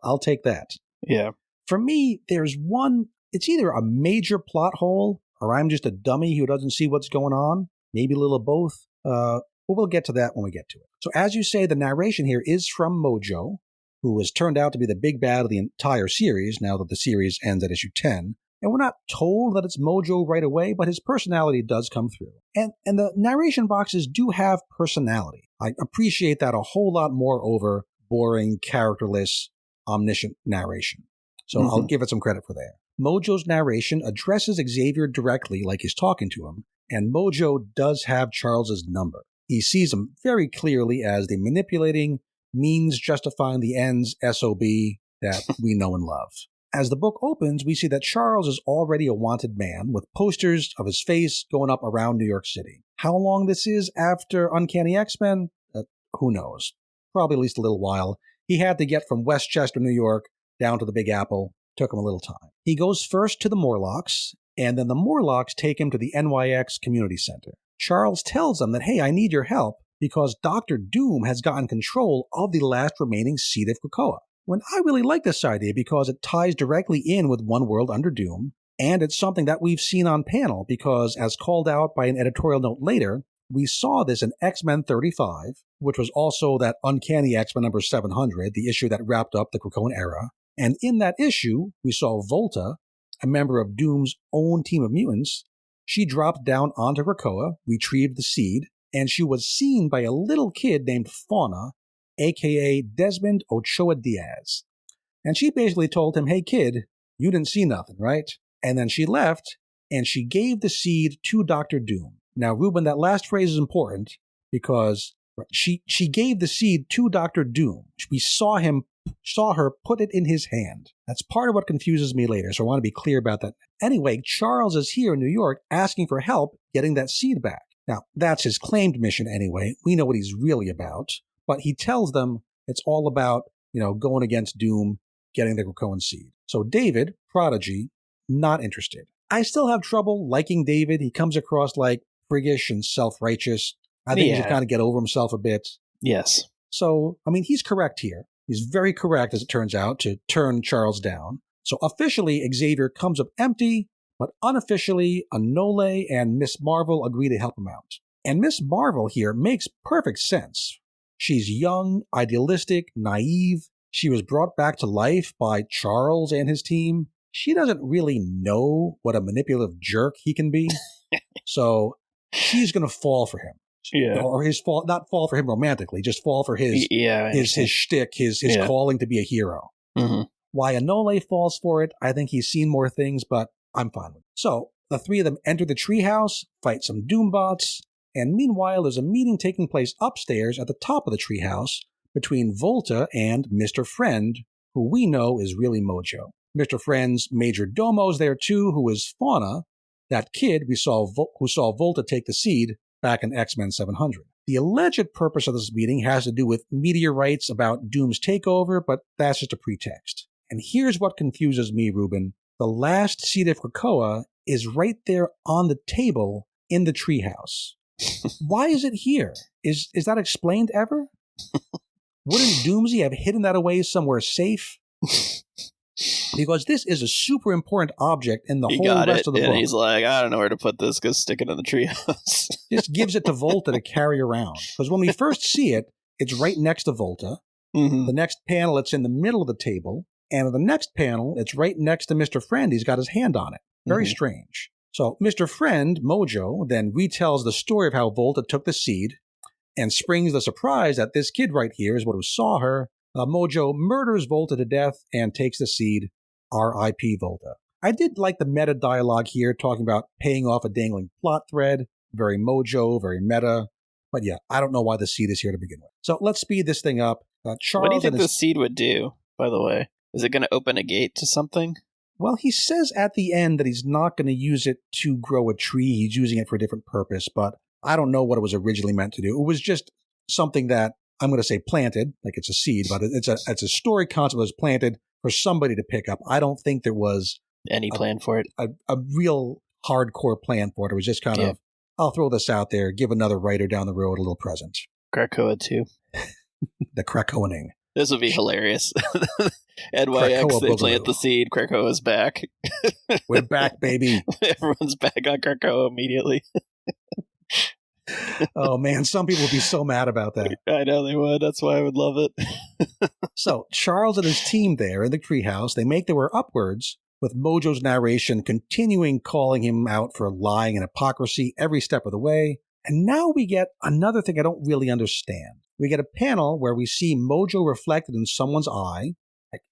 I'll take that. Yeah. For me, there's one. It's either a major plot hole, or I'm just a dummy who doesn't see what's going on. Maybe a little of both. But we'll get to that when we get to it. So as you say, the narration here is from Mojo, who has turned out to be the big bad of the entire series now that the series ends at issue 10. And we're not told that it's Mojo right away, but his personality does come through. And the narration boxes do have personality. I appreciate that a whole lot more over boring, characterless, omniscient narration. So I'll give it some credit for that. Mojo's narration addresses Xavier directly like he's talking to him, and Mojo does have Charles's number. He sees him very clearly as the manipulating, means justifying the ends SOB that we know and love. As the book opens, we see that Charles is already a wanted man, with posters of his face going up around New York City. How long this is after Uncanny X-Men? Who knows? Probably at least a little while. He had to get from Westchester, New York, down to the Big Apple. Took him a little time. He goes first to the Morlocks, and then the Morlocks take him to the NYX Community Center. Charles tells them that, hey, I need your help because Dr. Doom has gotten control of the last remaining seed of Krakoa. When I really like this idea because it ties directly in with One World Under Doom, and it's something that we've seen on panel because, as called out by an editorial note later, we saw this in X-Men 35, which was also that Uncanny X-Men number 700, the issue that wrapped up the Krakoan era. And in that issue, we saw Volta, a member of Doom's own team of mutants. She dropped down onto Krakoa, retrieved the seed, and she was seen by a little kid named Fauna, a.k.a. Desmond Ochoa Diaz. And she basically told him, hey kid, you didn't see nothing, right? And then she left, and she gave the seed to Dr. Doom. Now, Ruben, that last phrase is important because she gave the seed to Dr. Doom. We saw her put it in his hand. That's part of what confuses me later, so I want to be clear about that. Anyway, Charles is here in New York asking for help getting that seed back. Now, that's his claimed mission anyway. We know what he's really about. But he tells them it's all about, going against Doom, getting the Krakoan seed. So David, Prodigy, not interested. I still have trouble liking David. He comes across like priggish and self-righteous. I think he should kind of get over himself a bit. Yes. So, he's correct here. He's very correct, as it turns out, to turn Charles down. So officially, Xavier comes up empty, but unofficially, Anole and Miss Marvel agree to help him out. And Miss Marvel here makes perfect sense. She's young, idealistic, naive. She was brought back to life by Charles and his team. She doesn't really know what a manipulative jerk he can be. So she's going to fall for him. Yeah. Or not fall for him romantically, just fall for his shtick, his calling to be a hero. Mm-hmm. Why Anole falls for it, I think he's seen more things, but I'm fine with it. So the three of them enter the treehouse, fight some Doombots, and meanwhile, there's a meeting taking place upstairs at the top of the treehouse between Volta and Mr. Friend, who we know is really Mojo. Mr. Friend's major domo's there too, who is Fauna, that kid who saw Volta take the seed back in X-Men 700. The alleged purpose of this meeting has to do with meteorites about Doom's takeover, but that's just a pretext. And here's what confuses me, Ruben. The last seed of Krakoa is right there on the table in the treehouse. Why is it here? Is that explained ever? Wouldn't Doomsy have hidden that away somewhere safe? because this is a super important object in the he whole got rest it, of the and book. he's like, I don't know where to put this. Go stick it in the treehouse. Just gives it to Volta to carry around. Because when we first see it, it's right next to Volta. Mm-hmm. The next panel, it's in the middle of the table. And in the next panel, it's right next to Mr. Friend. He's got his hand on it. Very strange. So Mr. Friend, Mojo, then retells the story of how Volta took the seed and springs the surprise that this kid right here is what who saw her. Mojo murders Volta to death and takes the seed. R.I.P. Volta. I did like the meta dialogue here, talking about paying off a dangling plot thread. Very Mojo, very meta. But yeah, I don't know why the seed is here to begin with. So let's speed this thing up. Charles, what do you think the seed would do, by the way? Is it going to open a gate to something? Well, he says at the end that he's not going to use it to grow a tree. He's using it for a different purpose, but I don't know what it was originally meant to do. It was just something that I'm going to say planted, like it's a seed, but it's a story concept that was planted for somebody to pick up. I don't think there was any plan for it. A real hardcore plan for it. It was just kind of, I'll throw this out there, give another writer down the road a little present. Krakoa too. The Krakoaning. This would be hilarious. NYX, they plant the seed. Krakoa's back. We're back, baby. Everyone's back on Krakoa immediately. Oh, man. Some people would be so mad about that. I know they would. That's why I would love it. So Charles and his team there in the treehouse, they make their way upwards with Mojo's narration continuing calling him out for lying and hypocrisy every step of the way. And now we get another thing I don't really understand. We get a panel where we see Mojo reflected in someone's eye,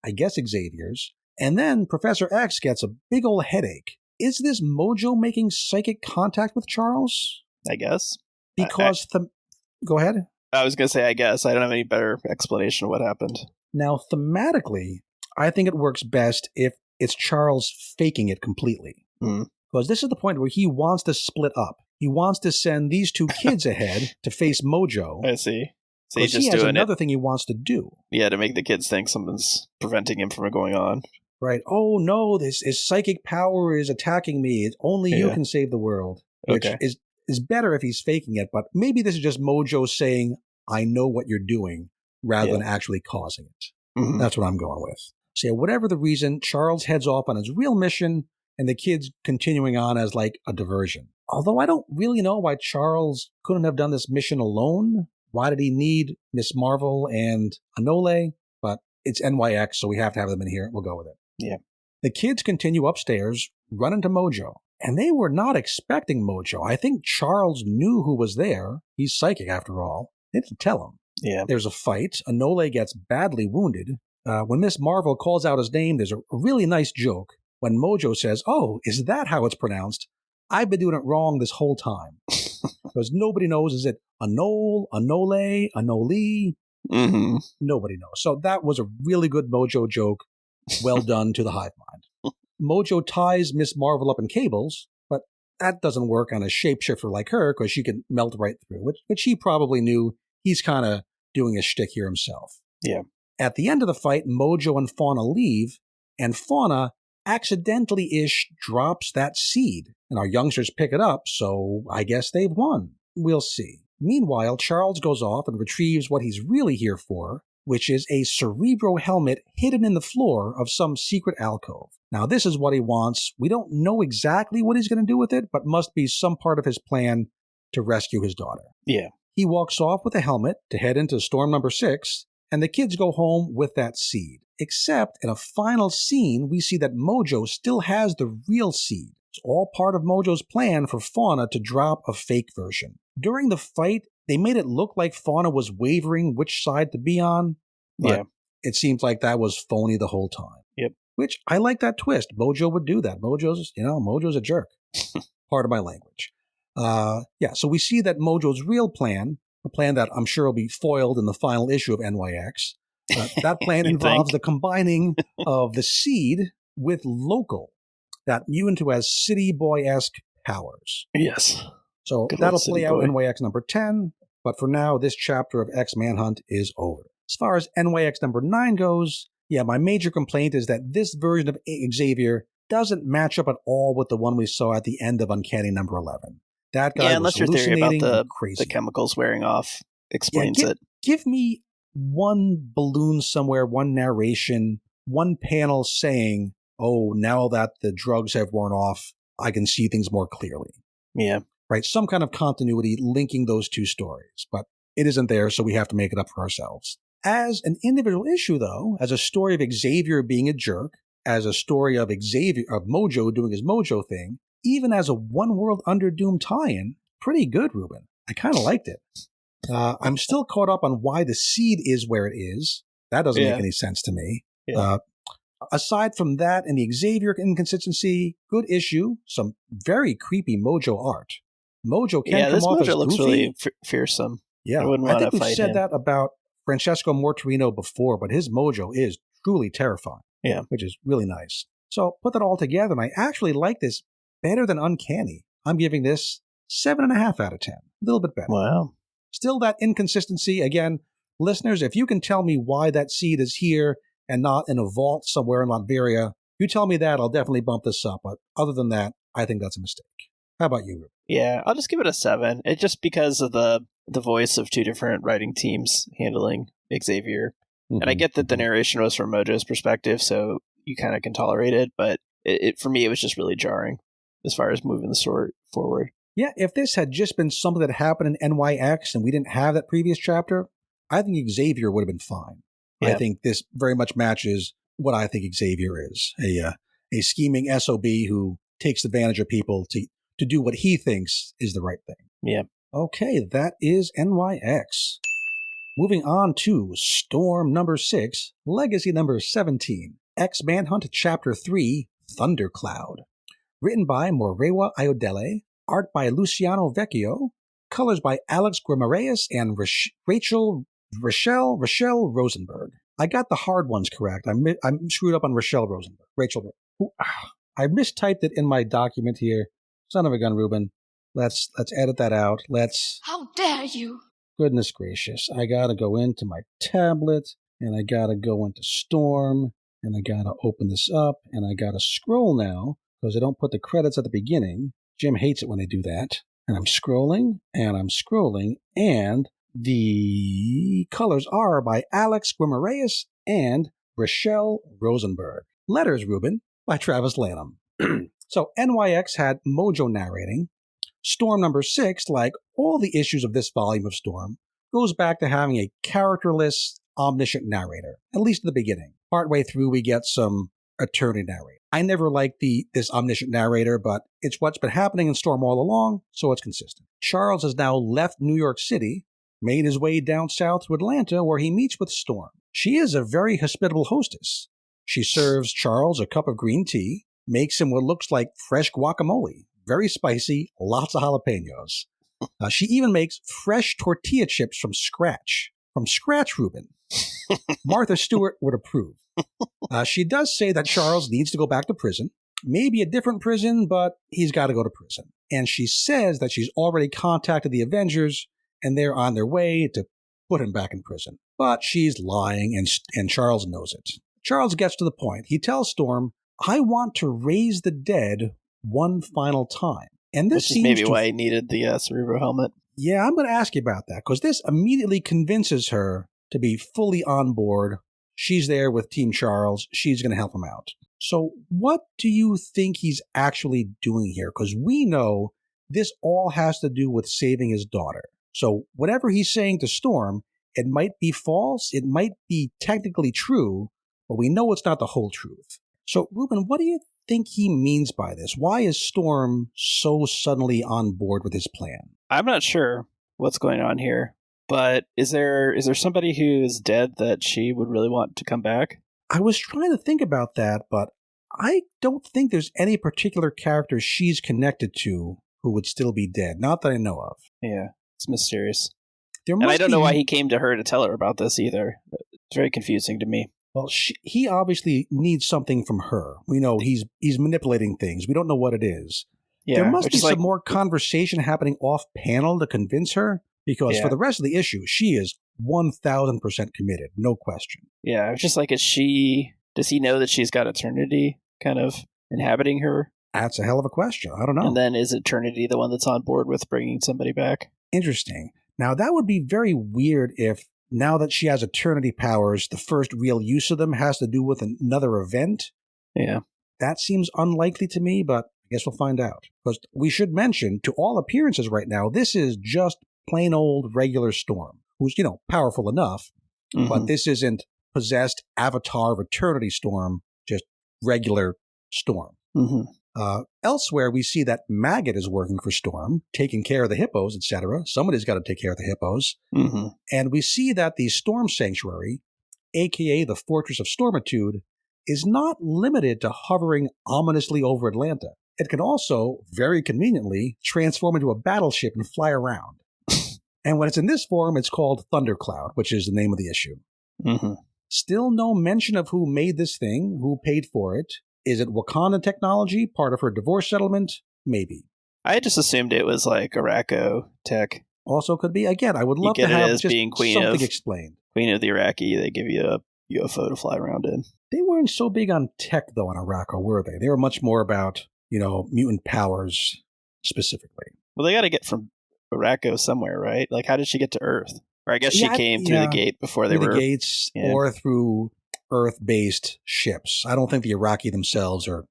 I guess Xavier's, and then Professor X gets a big old headache. Is this Mojo making psychic contact with Charles? I guess. Because, go ahead. I was going to say, I guess. I don't have any better explanation of what happened. Now, thematically, I think it works best if it's Charles faking it completely. Because this is the point where he wants to split up. He wants to send these two kids ahead to face Mojo. I see. So he's just he has doing another thing he wants to do. Yeah, to make the kids think something's preventing him from going on. Right. Oh, no, this is psychic power is attacking me. It's only you can save the world. Which is better if he's faking it. But maybe this is just Mojo saying, I know what you're doing, rather than actually causing it. That's what I'm going with. So whatever the reason, Charles heads off on his real mission, and the kids continuing on as like a diversion. Although I don't really know why Charles couldn't have done this mission alone. Why did he need Miss Marvel and Anole? But it's NYX, so we have to have them in here. We'll go with it. Yeah. The kids continue upstairs, run into Mojo. And they were not expecting Mojo. I think Charles knew who was there. He's psychic, after all. They didn't tell him. Yeah. There's a fight. Anole gets badly wounded. When Miss Marvel calls out his name, there's a really nice joke. When Mojo says, oh, is that how it's pronounced? I've been doing it wrong this whole time. Because nobody knows, is it Anole, Anole, Anole? Nobody knows. So that was a really good Mojo joke. Well done to the hive mind. Mojo ties Miss Marvel up in cables, but that doesn't work on a shapeshifter like her because she can melt right through, which he probably knew. He's kind of doing a shtick here himself. Yeah. At the end of the fight, Mojo and Fauna leave, and Fauna accidentally-ish drops that seed. And our youngsters pick it up, so I guess they've won. We'll see. Meanwhile, Charles goes off and retrieves what he's really here for, which is a Cerebro helmet hidden in the floor of some secret alcove. Now, this is what he wants. We don't know exactly what he's going to do with it, but must be some part of his plan to rescue his daughter. Yeah. He walks off with the helmet to head into storm number 6, and the kids go home with that seed. Except in a final scene, we see that Mojo still has the real seed. It's all part of Mojo's plan for Fauna to drop a fake version. During the fight, they made it look like Fauna was wavering which side to be on, but it seems like that was phony the whole time. Yep. Which, I like that twist. Mojo would do that. Mojo's a jerk. Part of my language. So we see that Mojo's real plan, a plan that I'm sure will be foiled in the final issue of NYX, that plan involves the combining of the seed with local, that mutant who has City Boy-esque powers. Yes. So that'll play out in NYX number 10, but for now, this chapter of X-Manhunt is over. As far as NYX number 9 goes, my major complaint is that this version of Xavier doesn't match up at all with the one we saw at the end of Uncanny number 11. That guy unless was your theory about crazy. the chemicals wearing off explains it. Give me one balloon somewhere, one narration one panel saying, oh, now that the drugs have worn off, I can see things more clearly. Yeah. Right? Some kind of continuity linking those two stories, but it isn't there, so we have to make it up for ourselves. As an individual issue, though, as a story of Xavier being a jerk, as a story of Mojo doing his Mojo thing, even as a One World Under Doom tie-in, pretty good, Ruben. I kind of liked it. I'm still caught up on why the seed is where it is. That doesn't make any sense to me. Yeah. Aside from that and the Xavier inconsistency, good issue, some very creepy Mojo art. Mojo can come off as goofy. Yeah, this Mojo looks really fearsome. Yeah, I think we've said that about Francesco Mortorino before, but his Mojo is truly terrifying. Yeah. Which is really nice. So put that all together, and I actually like this better than Uncanny. I'm giving this 7.5 out of 10. A little bit better. Wow. Still that inconsistency. Again, listeners, if you can tell me why that seed is here and not in a vault somewhere in Latveria, you tell me that, I'll definitely bump this up. But other than that, I think that's a mistake. How about you, Ruben? Yeah, I'll just give it a 7. It's just because of the voice of two different writing teams handling Xavier. Mm-hmm. And I get that the narration was from Mojo's perspective, so you kind of can tolerate it. But for me, it was just really jarring as far as moving the story forward. Yeah, if this had just been something that happened in NYX and we didn't have that previous chapter, I think Xavier would have been fine. Yeah. I think this very much matches what I think Xavier is, a scheming SOB who takes advantage of people to do what he thinks is the right thing. Yeah. Okay, that is NYX. Moving on to Storm number 6, Legacy number 17, X-Manhunt Chapter 3, Thundercloud. Written by Morewa Iodele, art by Luciano Vecchio, colors by Alex Guimaraes and Rochelle Rosenberg. I got the hard ones correct. I'm screwed up on Rochelle Rosenberg. Rachel. I mistyped it in my document here. Son of a gun, Ruben. Let's edit that out. How dare you? Goodness gracious. I gotta go into my tablet, and I gotta go into Storm, and I gotta open this up, and I gotta scroll now, because I don't put the credits at the beginning. Jim hates it when they do that. And I'm scrolling, and the colors are by Alex Guimaraes and Rochelle Rosenberg. Letters, Ruben, by Travis Lanham. So NYX had Mojo narrating. Storm number 6, like all the issues of this volume of Storm, goes back to having a characterless, omniscient narrator, at least at the beginning. Partway through, we get some attorney narrator. I never liked this omniscient narrator, but it's what's been happening in Storm all along, so it's consistent. Charles has now left New York City, made his way down south to Atlanta, where he meets with Storm. She is a very hospitable hostess. She serves Charles a cup of green tea, makes him what looks like fresh guacamole. Very spicy, lots of jalapenos. She even makes fresh tortilla chips from scratch. From scratch, Ruben. Martha Stewart would approve. She does say that Charles needs to go back to prison. Maybe a different prison, but he's got to go to prison. And she says that she's already contacted the Avengers, and they're on their way to put him back in prison. But she's lying, and Charles knows it. Charles gets to the point. He tells Storm, I want to raise the dead one final time. And this seems maybe why he needed the Cerebro helmet. Yeah, I'm going to ask you about that, because this immediately convinces her to be fully on board. She's there with Team Charles. She's going to help him out. So what do you think he's actually doing here? Because we know this all has to do with saving his daughter. So whatever he's saying to Storm, it might be false. It might be technically true, but we know it's not the whole truth. So, Ruben, what do you think he means by this? Why is Storm so suddenly on board with his plan? I'm not sure what's going on here, but is there somebody who is dead that she would really want to come back? I was trying to think about that, but I don't think there's any particular character she's connected to who would still be dead. Not that I know of. Yeah, it's mysterious. And I don't know why he came to her to tell her about this either. It's very confusing to me. Well, he obviously needs something from her. We know he's manipulating things. We don't know what it is. Yeah, there must be some more conversation happening off-panel to convince her, because for the rest of the issue, she is 1,000% committed, no question. Yeah, it's just like, does he know that she's got Eternity kind of inhabiting her? That's a hell of a question. I don't know. And then is Eternity the one that's on board with bringing somebody back? Interesting. Now, that would be very weird if now that she has Eternity powers, the first real use of them has to do with another event. Yeah. That seems unlikely to me, but I guess we'll find out. Because we should mention, to all appearances right now, this is just plain old regular Storm, who's, powerful enough, but this isn't possessed Avatar of Eternity Storm, just regular Storm. Elsewhere, we see that Maggot is working for Storm, taking care of the hippos, etc. Somebody's got to take care of the hippos. And we see that the Storm Sanctuary, a.k.a. the Fortress of Stormitude, is not limited to hovering ominously over Atlanta. It can also, very conveniently, transform into a battleship and fly around. And when it's in this form, it's called Thundercloud, which is the name of the issue. Still no mention of who made this thing, who paid for it. Is it Wakanda technology, part of her divorce settlement? Maybe. I just assumed it was like Araco tech. Also could be. Again, I would love to have just being something explained. Queen of the Iraqi, they give you a UFO to fly around in. They weren't so big on tech, though, in Araco, were they? They were much more about, mutant powers specifically. Well, they got to get from Araco somewhere, right? Like, how did she get to Earth? Or I guess she came through the gate before they were... Through the gates or through Earth-based ships. I don't think the Iraqi themselves are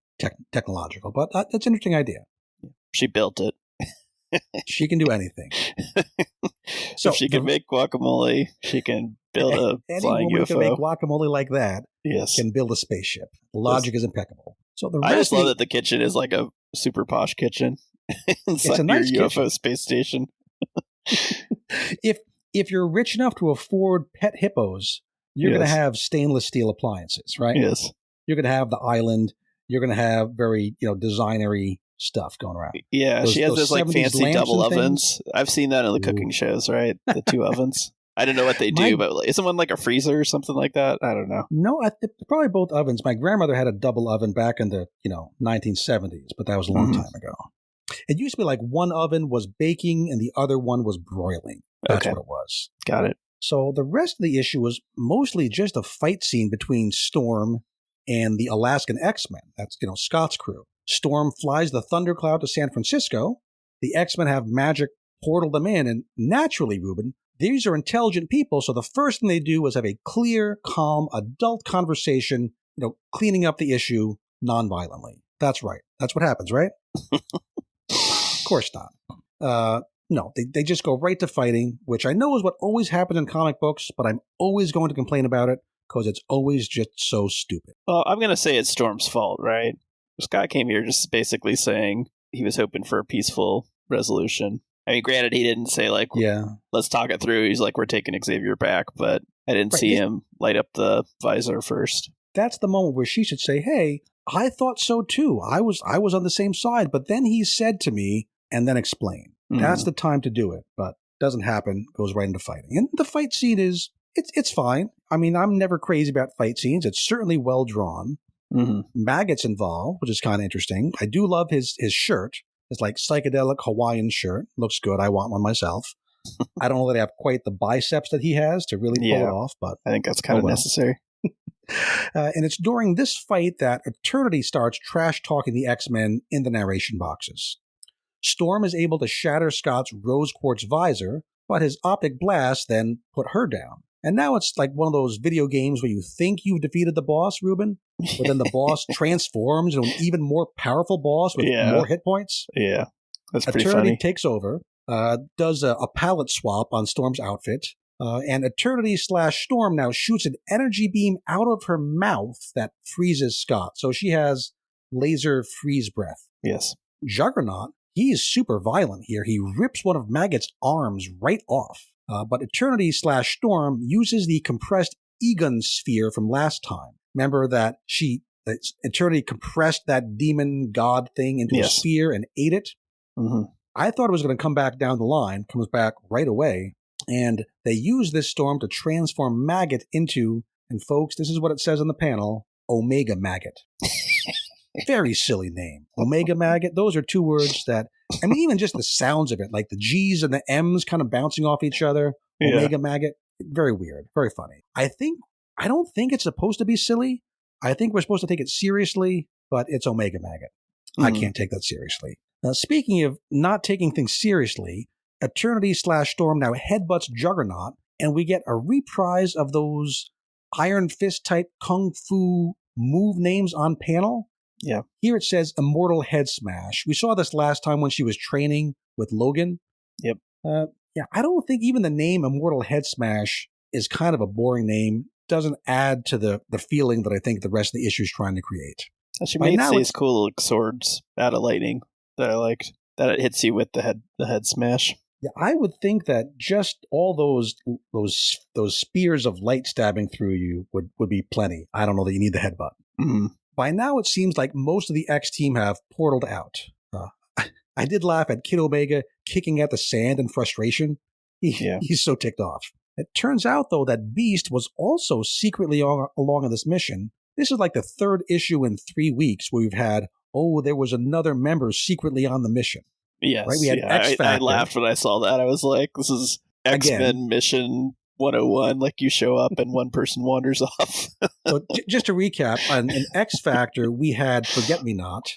technological, but that's an interesting idea. She built it. She can do anything. So if she can make guacamole, she can build a flying UFO. Anyone can make guacamole like that. Yes. Can build a spaceship. The logic is impeccable. So I just love that the kitchen is like a super posh kitchen. It's a nice your UFO kitchen. Space station. If you're rich enough to afford pet hippos, you're going to have stainless steel appliances, right? Yes. You're going to have the island. You're going to have very, designery stuff going around. Yeah, she has those like fancy double ovens. I've seen that in the cooking shows, right? The two ovens. I don't know what they do, but isn't one like a freezer or something like that? I don't know. No, probably both ovens. My grandmother had a double oven back in the 1970s, but that was a long time ago. It used to be like one oven was baking and the other one was broiling. That's what it was. Got it. So the rest of the issue was mostly just a fight scene between Storm and the Alaskan X-Men. That's, Scott's crew. Storm flies the Thundercloud to San Francisco. The X-Men have magic portal them in. And naturally, Ruben, these are intelligent people. So the first thing they do is have a clear, calm, adult conversation, cleaning up the issue nonviolently. That's right. That's what happens, right? Of course not. No, they just go right to fighting, which I know is what always happens in comic books, but I'm always going to complain about it because it's always just so stupid. Well, I'm going to say it's Storm's fault, right? Scott came here just basically saying he was hoping for a peaceful resolution. I mean, granted, he didn't say, like, let's talk it through. He's like, we're taking Xavier back, but I didn't see him light up the visor first. That's the moment where she should say, hey, I thought so too. I was on the same side, but then he said to me, and then explain. That's the time to do it, but doesn't happen, goes right into fighting. And the fight scene it's fine. I mean, I'm never crazy about fight scenes. It's certainly well drawn. Maggot's involved, which is kind of interesting. I do love his shirt. It's like psychedelic Hawaiian shirt. Looks good. I want one myself. I don't know that I have quite the biceps that he has to really pull it off, but I think that's kind of necessary. And it's during this fight that Eternity starts trash-talking the X-Men in the narration boxes. Storm is able to shatter Scott's rose quartz visor, but his optic blast then put her down. And now it's like one of those video games where you think you've defeated the boss, Ruben, but then the boss transforms into an even more powerful boss with more hit points. Yeah, that's pretty Eternity funny. takes over, does a palette swap on Storm's outfit, and Eternity/Storm now shoots an energy beam out of her mouth that freezes Scott. So she has laser freeze breath. Yes. Juggernaut, he's super violent here. He rips one of Maggot's arms right off. But Eternity/Storm uses the compressed Egon sphere from last time. Remember that Eternity compressed that demon god thing into a sphere and ate it? I thought it was going to come back down the line, comes back right away, and they use this storm to transform Maggot into, and folks, this is what it says on the panel, Omega Maggot. Very silly name. Omega Maggot, those are two words that, I mean, even just the sounds of it, like the G's and the M's kind of bouncing off each other. Omega Maggot, very weird, very funny. I don't think it's supposed to be silly. I think we're supposed to take it seriously, but it's Omega Maggot. I can't take that seriously. Now, speaking of not taking things seriously, Eternity/Storm now headbutts Juggernaut and we get a reprise of those Iron Fist type kung fu move names on panel. Yeah. Here it says Immortal Head Smash. We saw this last time when she was training with Logan. Yep. Yeah, I don't think even the name Immortal Head Smash is kind of a boring name. Doesn't add to the feeling that I think the rest of the issue is trying to create. She made these cool like, swords out of lightning that I liked. That it hits you with the head smash. Yeah, I would think that just all those spears of light stabbing through you would be plenty. I don't know that you need the headbutt. Mm-hmm. By now, it seems like most of the X team have portaled out. I did laugh at Kid Omega kicking at the sand in frustration. He's so ticked off. It turns out, though, that Beast was also secretly along on this mission. This is like the third issue in 3 weeks where we've had, there was another member secretly on the mission. Yes. Right? We had X-Factor. I laughed when I saw that. I was like, this is X-Men mission 101. Like, you show up and one person wanders off. So just to recap, in X-Factor, we had Forget-Me-Not.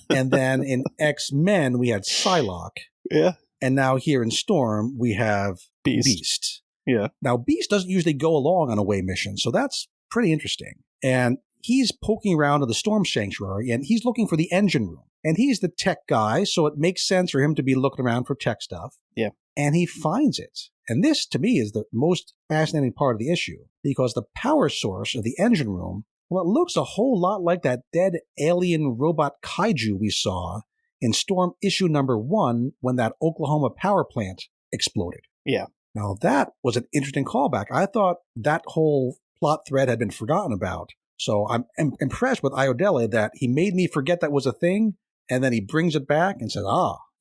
And then in X-Men, we had Psylocke. Yeah. And now here in Storm, we have Beast. Yeah. Now, Beast doesn't usually go along on away missions, so that's pretty interesting. And he's poking around in the Storm Sanctuary, and he's looking for the engine room. And he's the tech guy, so it makes sense for him to be looking around for tech stuff. Yeah. And he finds it. And this, to me, is the most fascinating part of the issue, because the power source of the engine room, well, it looks a whole lot like that dead alien robot kaiju we saw in Storm issue number 1 when that Oklahoma power plant exploded. Yeah. Now, that was an interesting callback. I thought that whole plot thread had been forgotten about. So I'm impressed with Iodele that he made me forget that was a thing, and then he brings it back and says,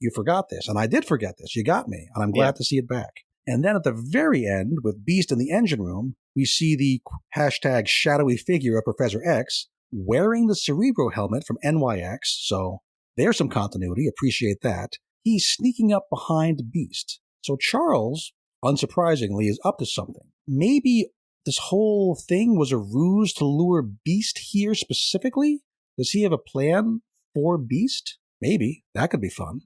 you forgot this. And I did forget this. You got me. And I'm glad to see it back. And then at the very end, with Beast in the engine room, we see the hashtag shadowy figure of Professor X wearing the Cerebro helmet from NYX. So there's some continuity. Appreciate that. He's sneaking up behind Beast. So Charles, unsurprisingly, is up to something. Maybe this whole thing was a ruse to lure Beast here specifically? Does he have a plan for Beast? Maybe. That could be fun.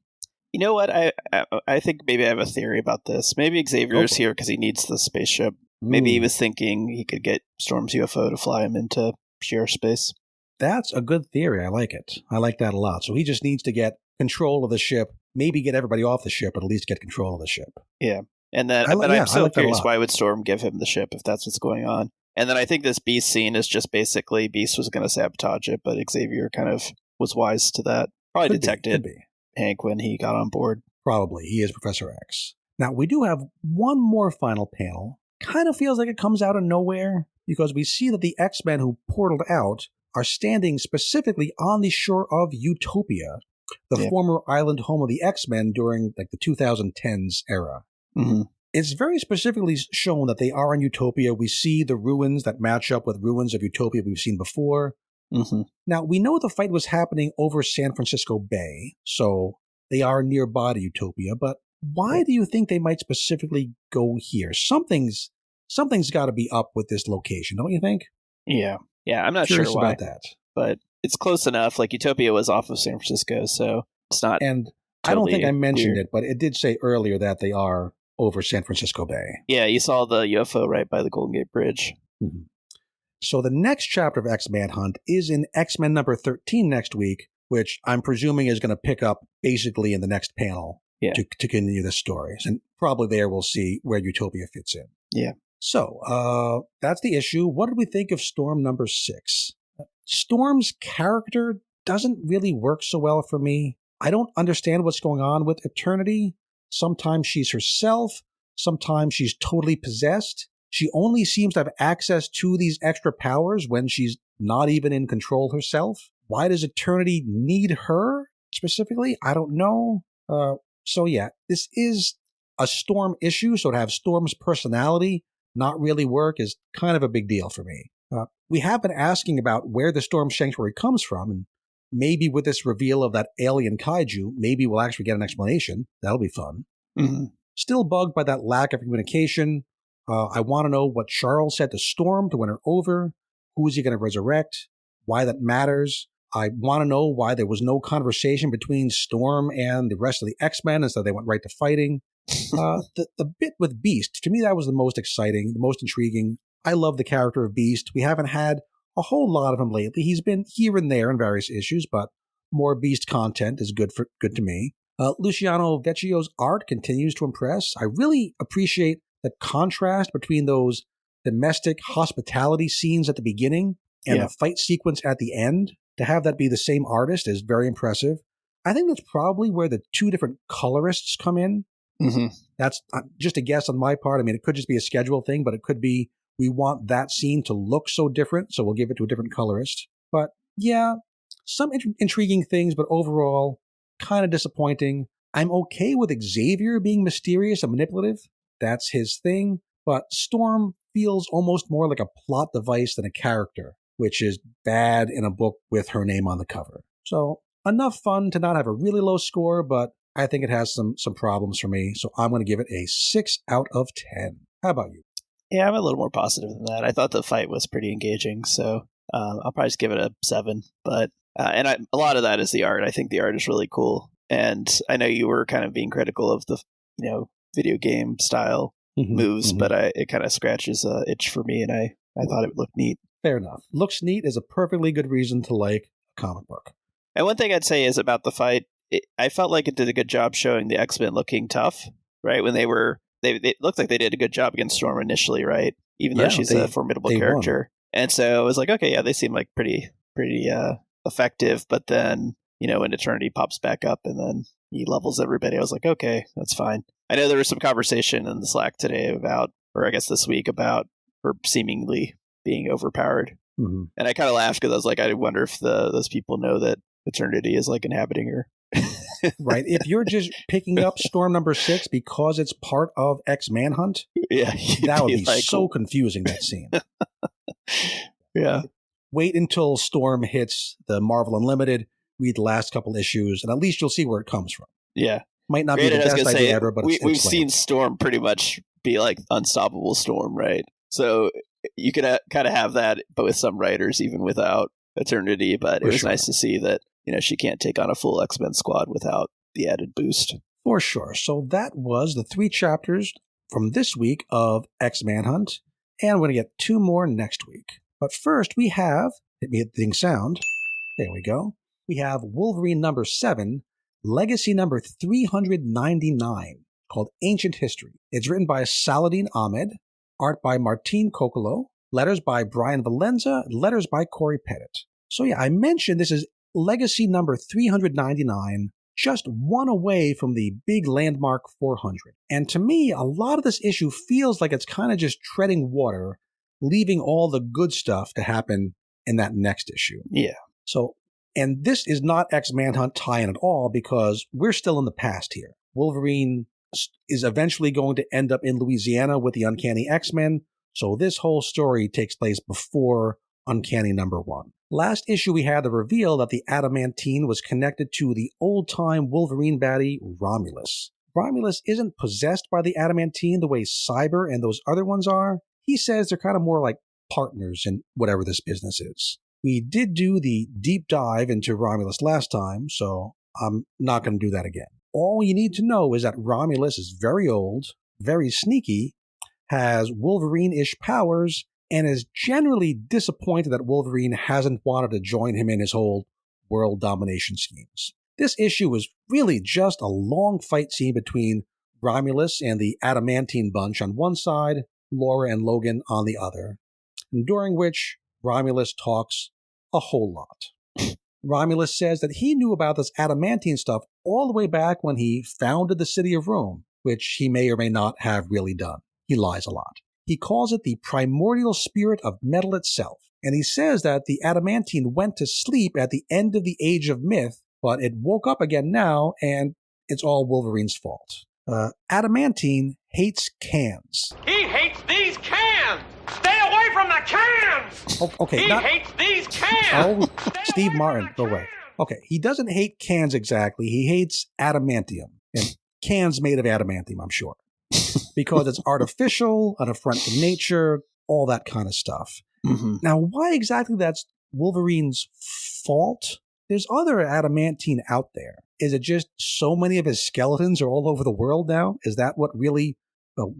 You know what? I think maybe I have a theory about this. Maybe Xavier's here because he needs the spaceship. Maybe he was thinking he could get Storm's UFO to fly him into pure space. That's a good theory. I like it. I like that a lot. So he just needs to get control of the ship, maybe get everybody off the ship, but at least get control of the ship. Yeah. And then, I'm so curious, why would Storm give him the ship if that's what's going on? And then I think this Beast scene is just basically Beast was going to sabotage it, but Xavier kind of was wise to that. Probably detected Hank when he got on board. Probably. He is Professor X. Now, we do have one more final panel. Kind of feels like it comes out of nowhere because we see that the X-Men who portaled out are standing specifically on the shore of Utopia, the former island home of the X-Men during like the 2010s era. Mm-hmm. It's very specifically shown that they are in Utopia. We see the ruins that match up with ruins of Utopia we've seen before. Mm-hmm. Now, we know the fight was happening over San Francisco Bay, so they are nearby to Utopia, but why do you think they might specifically go here? Something's got to be up with this location, don't you think? Yeah, I'm not Curious sure why, about that. But it's close enough. Like Utopia was off of San Francisco, so it's not. And I don't think I mentioned it, but it did say earlier that they are over San Francisco Bay. Yeah, you saw the UFO right by the Golden Gate Bridge. Mm-hmm. So the next chapter of X-Manhunt is in X-Men number 13 next week, which I'm presuming is going to pick up basically in the next panel to continue the stories. And probably there we'll see where Utopia fits in. Yeah. So that's the issue. What did we think of Storm number 6? Storm's character doesn't really work so well for me. I don't understand what's going on with Eternity. Sometimes she's herself. Sometimes she's totally possessed. She only seems to have access to these extra powers when she's not even in control herself. Why does Eternity need her specifically? I don't know. So yeah, this is a Storm issue, so to have Storm's personality not really work is kind of a big deal for me. We have been asking about where the Storm Sanctuary comes from, and maybe with this reveal of that alien kaiju, maybe we'll actually get an explanation. That'll be fun. Mm-hmm. Still bugged by that lack of communication. I want to know what Charles said to Storm to win her over. Who is he going to resurrect? Why that matters. I want to know why there was no conversation between Storm and the rest of the X-Men instead they went right to fighting. The bit with Beast, to me, that was the most exciting, the most intriguing. I love the character of Beast. We haven't had a whole lot of him lately. He's been here and there in various issues, but more Beast content is good to me. Luciano Vecchio's art continues to impress. I really appreciate the contrast between those domestic hospitality scenes at the beginning and the fight sequence at the end. To have that be the same artist is very impressive. I think that's probably where the two different colorists come in. Mm-hmm. That's just a guess on my part. I mean, it could just be a schedule thing, but it could be we want that scene to look so different, so we'll give it to a different colorist. But yeah, some intriguing things, but overall, kind of disappointing. I'm okay with Xavier being mysterious and manipulative. That's his thing. But Storm feels almost more like a plot device than a character, which is bad in a book with her name on the cover. So enough fun to not have a really low score, but I think it has some problems for me. So I'm going to give it a 6 out of 10. How about you? Yeah, I'm a little more positive than that. I thought the fight was pretty engaging, so I'll probably just give it a 7. But a lot of that is the art. I think the art is really cool, and I know you were kind of being critical of the video game style moves, but it kind of scratches an itch for me, and I thought it looked neat. Fair enough. Looks neat is a perfectly good reason to like a comic book. And one thing I'd say is about the fight, I felt like it did a good job showing the X-Men looking tough, right? When they looked like they did a good job against Storm initially, right? Even though she's a formidable character. Won. And so I was like, okay, yeah, they seem like pretty effective. But then, when Eternity pops back up and then he levels everybody, I was like, okay, that's fine. I know there was some conversation in the Slack today this week about her seemingly being overpowered. Mm-hmm. And I kind of laughed because I was like, I wonder if those people know that Eternity is like inhabiting her. Right. If you're just picking up Storm number 6 because it's part of X Manhunt, that would be like, so confusing, that scene. Yeah. Wait until Storm hits the Marvel Unlimited, read the last couple issues, and at least you'll see where it comes from. Yeah. Might not be the best idea ever, but we've seen Storm pretty much be like unstoppable Storm, right? So you could kind of have that, but with some writers, even without Eternity. But it was nice to see that she can't take on a full X-Men squad without the added boost. For sure. So that was the 3 chapters from this week of X Manhunt, and we're going to get 2 more next week. But first, we have, hit me at the sound, there we go, we have Wolverine number 7, Legacy number 399, called Ancient History. It's written by Saladin Ahmed, art by Martin Kokolo, letters by Brian Valenza, letters by Corey Pettit. So yeah, I mentioned this is Legacy number 399, just one away from the big landmark 400. And to me, a lot of this issue feels like it's kind of just treading water, leaving all the good stuff to happen in that next issue. Yeah. So, and this is not X-Manhunt tie-in at all because we're still in the past here. Wolverine is eventually going to end up in Louisiana with the Uncanny X-Men, so this whole story takes place before Uncanny number 1. Last issue we had the reveal that the Adamantine was connected to the old-time Wolverine baddie, Romulus. Romulus isn't possessed by the Adamantine the way Cyber and those other ones are. He says they're kind of more like partners in whatever this business is. We did do the deep dive into Romulus last time, so I'm not going to do that again. All you need to know is that Romulus is very old, very sneaky, has Wolverine-ish powers, and is generally disappointed that Wolverine hasn't wanted to join him in his whole world domination schemes. This issue was really just a long fight scene between Romulus and the Adamantine bunch on one side, Laura and Logan on the other, during which Romulus talks a whole lot. Romulus says that he knew about this Adamantine stuff all the way back when he founded the city of Rome, which he may or may not have really done. He lies a lot. He calls it the primordial spirit of metal itself, and he says that the Adamantine went to sleep at the end of the Age of Myth, but it woke up again now, and it's all Wolverine's fault. Adamantine hates cans. He hates these cans! Stay away from the cans! Okay, he hates these cans! Oh, Steve Martin, go away. Okay, he doesn't hate cans exactly. He hates adamantium, and cans made of adamantium, I'm sure. Because it's artificial, an affront to nature, all that kind of stuff. Mm-hmm. Now, why exactly that's Wolverine's fault? there's other adamantine out there. Is it just so many of his skeletons are all over the world now? Is that what really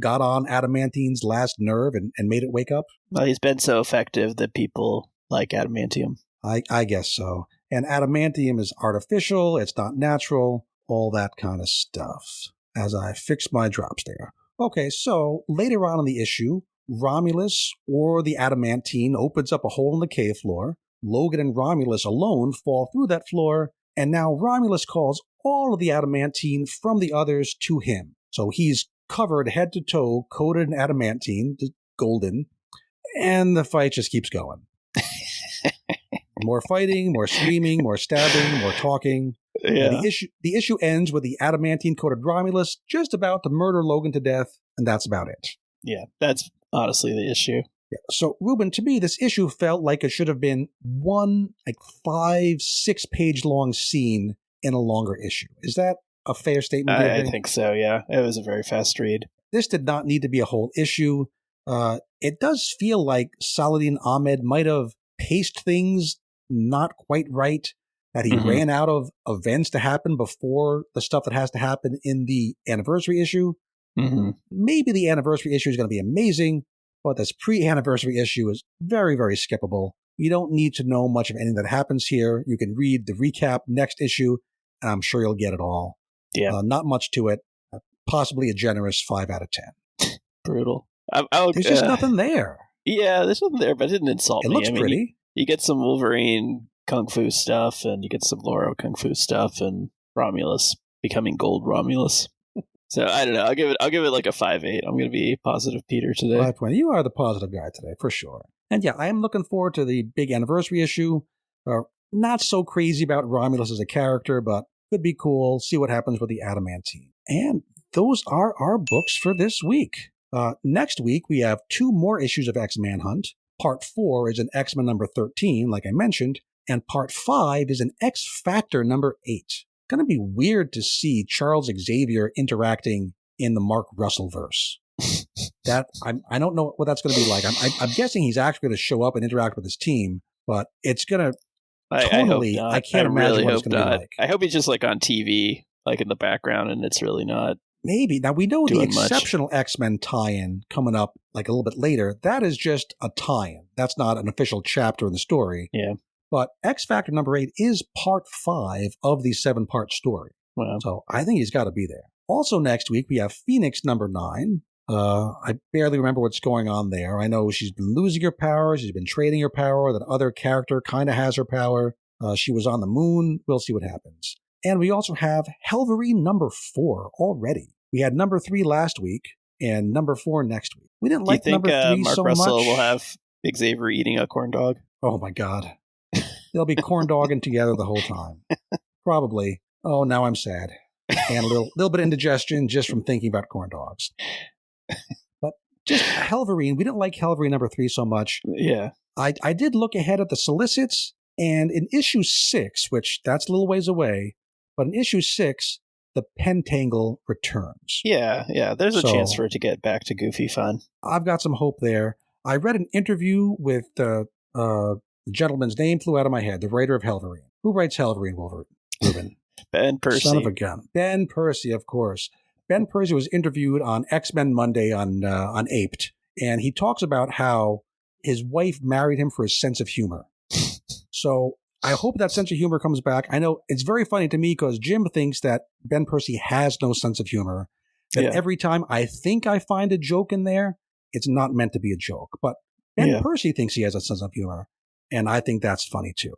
got on adamantine's last nerve and made it wake up? Well, he's been so effective that people like adamantium. I guess so. And adamantium is artificial, it's not natural, all that kind of stuff. As I fix my drops there. Okay, so later on in the issue, Romulus or the adamantine opens up a hole in the cave floor. Logan and Romulus alone fall through that floor, and now Romulus calls all of the adamantine from the others to him. So he's covered head to toe, coated in adamantine, golden, and the fight just keeps going. More fighting, more screaming, more stabbing, more talking. Yeah. The issue ends with the adamantine-coated Romulus just about to murder Logan to death, and that's about it. Yeah, that's honestly the issue. Yeah. So, Ruben, to me, this issue felt like it should have been one 5-6 page long scene in a longer issue. Is that a fair statement? I think so, yeah. It was a very fast read. This did not need to be a whole issue. It does feel like Saladin Ahmed might have paced things not quite right, that he ran out of events to happen before the stuff that has to happen in the anniversary issue. Maybe the anniversary issue is going to be amazing, but this pre-anniversary issue is very, very skippable. You don't need to know much of anything that happens here. You can read the recap next issue, and I'm sure you'll get it all. Yeah. Not much to it. Possibly a generous 5 out of 10. Brutal. There's just nothing there. Yeah, there's nothing there, but it didn't insult me. It looks pretty. You get some Wolverine Kung Fu stuff, and you get some Laura Kung Fu stuff, and Romulus becoming Gold Romulus. So I don't know. I'll give it like a 5.8. I'm going to be positive Peter today. 5.20. You are the positive guy today, for sure. And yeah, I am looking forward to the big anniversary issue. Not so crazy about Romulus as a character, but could be cool. See what happens with the adamantine. And those are our books for this week. Next week, we have 2 more issues of X-Man Hunt. Part 4 is an X-Men number 13, like I mentioned, and Part 5 is an X-Factor number 8. Going to be weird to see Charles Xavier interacting in the Mark Russell verse. I don't know what that's going to be like. I'm guessing he's actually going to show up and interact with his team, but it's going to tonally, I can't imagine what it's going to be like. I hope he's just like on TV, like in the background, and it's really not. Maybe. Now, we know the Exceptional much. X-Men tie-in coming up like a little bit later. That is just a tie-in. That's not an official chapter in the story. Yeah. But X-Factor number 8 is part 5 of the 7-part story. Wow. So I think he's got to be there. Also next week, we have Phoenix number 9. I barely remember what's going on there. I know she's been losing her power. She's been trading her power. That other character kind of has her power. She was on the moon. We'll see what happens. And we also have Wolverine number 4 already. We had number 3 last week and number 4 next week. We didn't like number 3 Mark so Russell much. Will have Xavier eating a corn dog? Oh my God. They'll be corn dogging together the whole time. Probably. Oh, now I'm sad. And a little bit of indigestion just from thinking about corn dogs. But just Wolverine, we didn't like Wolverine number 3 so much. Yeah. I did look ahead at the solicits, and in issue 6, which that's a little ways away, but in issue 6, the Pentangle returns. Yeah. There's a chance for it to get back to goofy fun. I've got some hope there. I read an interview with the gentleman's name flew out of my head, the writer of Wolverine. Who writes Wolverine, Ruben? Ben Percy. Son of a gun. Ben Percy, of course. Ben Percy was interviewed on X-Men Monday on Aped, and he talks about how his wife married him for his sense of humor. So I hope that sense of humor comes back. I know it's very funny to me because Jim thinks that Ben Percy has no sense of humor. That every time I think I find a joke in there, it's not meant to be a joke. But Ben Percy thinks he has a sense of humor, and I think that's funny too.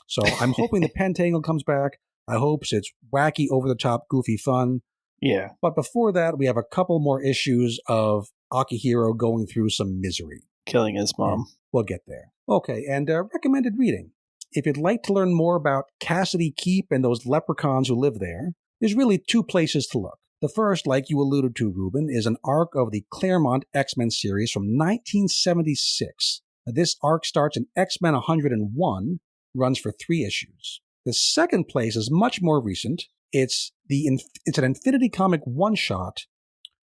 So I'm hoping the Pentangle comes back. I hope it's wacky, over-the-top, goofy fun. Yeah. But before that, we have a couple more issues of Akihiro going through some misery. Killing his mom. We'll get there. Okay, and recommended reading. If you'd like to learn more about Cassidy Keep and those leprechauns who live there, there's really 2 places to look. The first, like you alluded to, Ruben, is an arc of the Claremont X-Men series from 1976. This arc starts in X-Men 101, runs for 3 issues. The second place is much more recent. It's an Infinity Comic one-shot.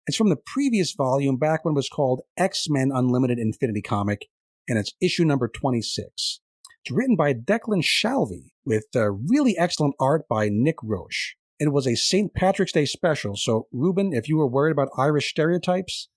It's from the previous volume, back when it was called X-Men Unlimited Infinity Comic, and it's issue number 26. It's written by Declan Shalvey with really excellent art by Nick Roche. It was a St. Patrick's Day special, so Ruben, if you were worried about Irish stereotypes,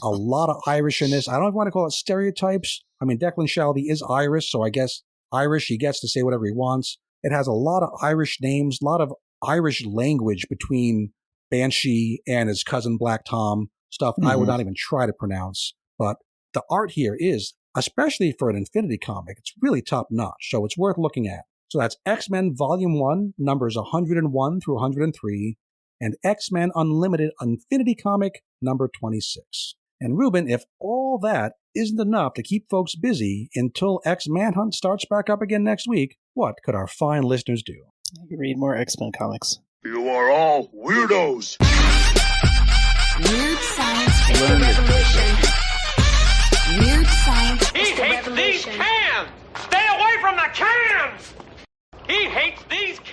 a lot of Irish in this. I don't want to call it stereotypes. I mean, Declan Shalvey is Irish, so I guess Irish, he gets to say whatever he wants. It has a lot of Irish names, a lot of Irish language between Banshee and his cousin Black Tom, stuff I would not even try to pronounce. But the art here is, especially for an Infinity comic, it's really top-notch, so it's worth looking at. So that's X-Men Volume 1, numbers 101 through 103, and X-Men Unlimited Infinity Comic, number 26. And Ruben, if all that isn't enough to keep folks busy until X-Manhunt starts back up again next week, what could our fine listeners do? You read more X-Men comics. You are all weirdos. Weird science is the revolution. Weird science He is the hates these revolution. cans! Stay away from the cans! He hates these cans!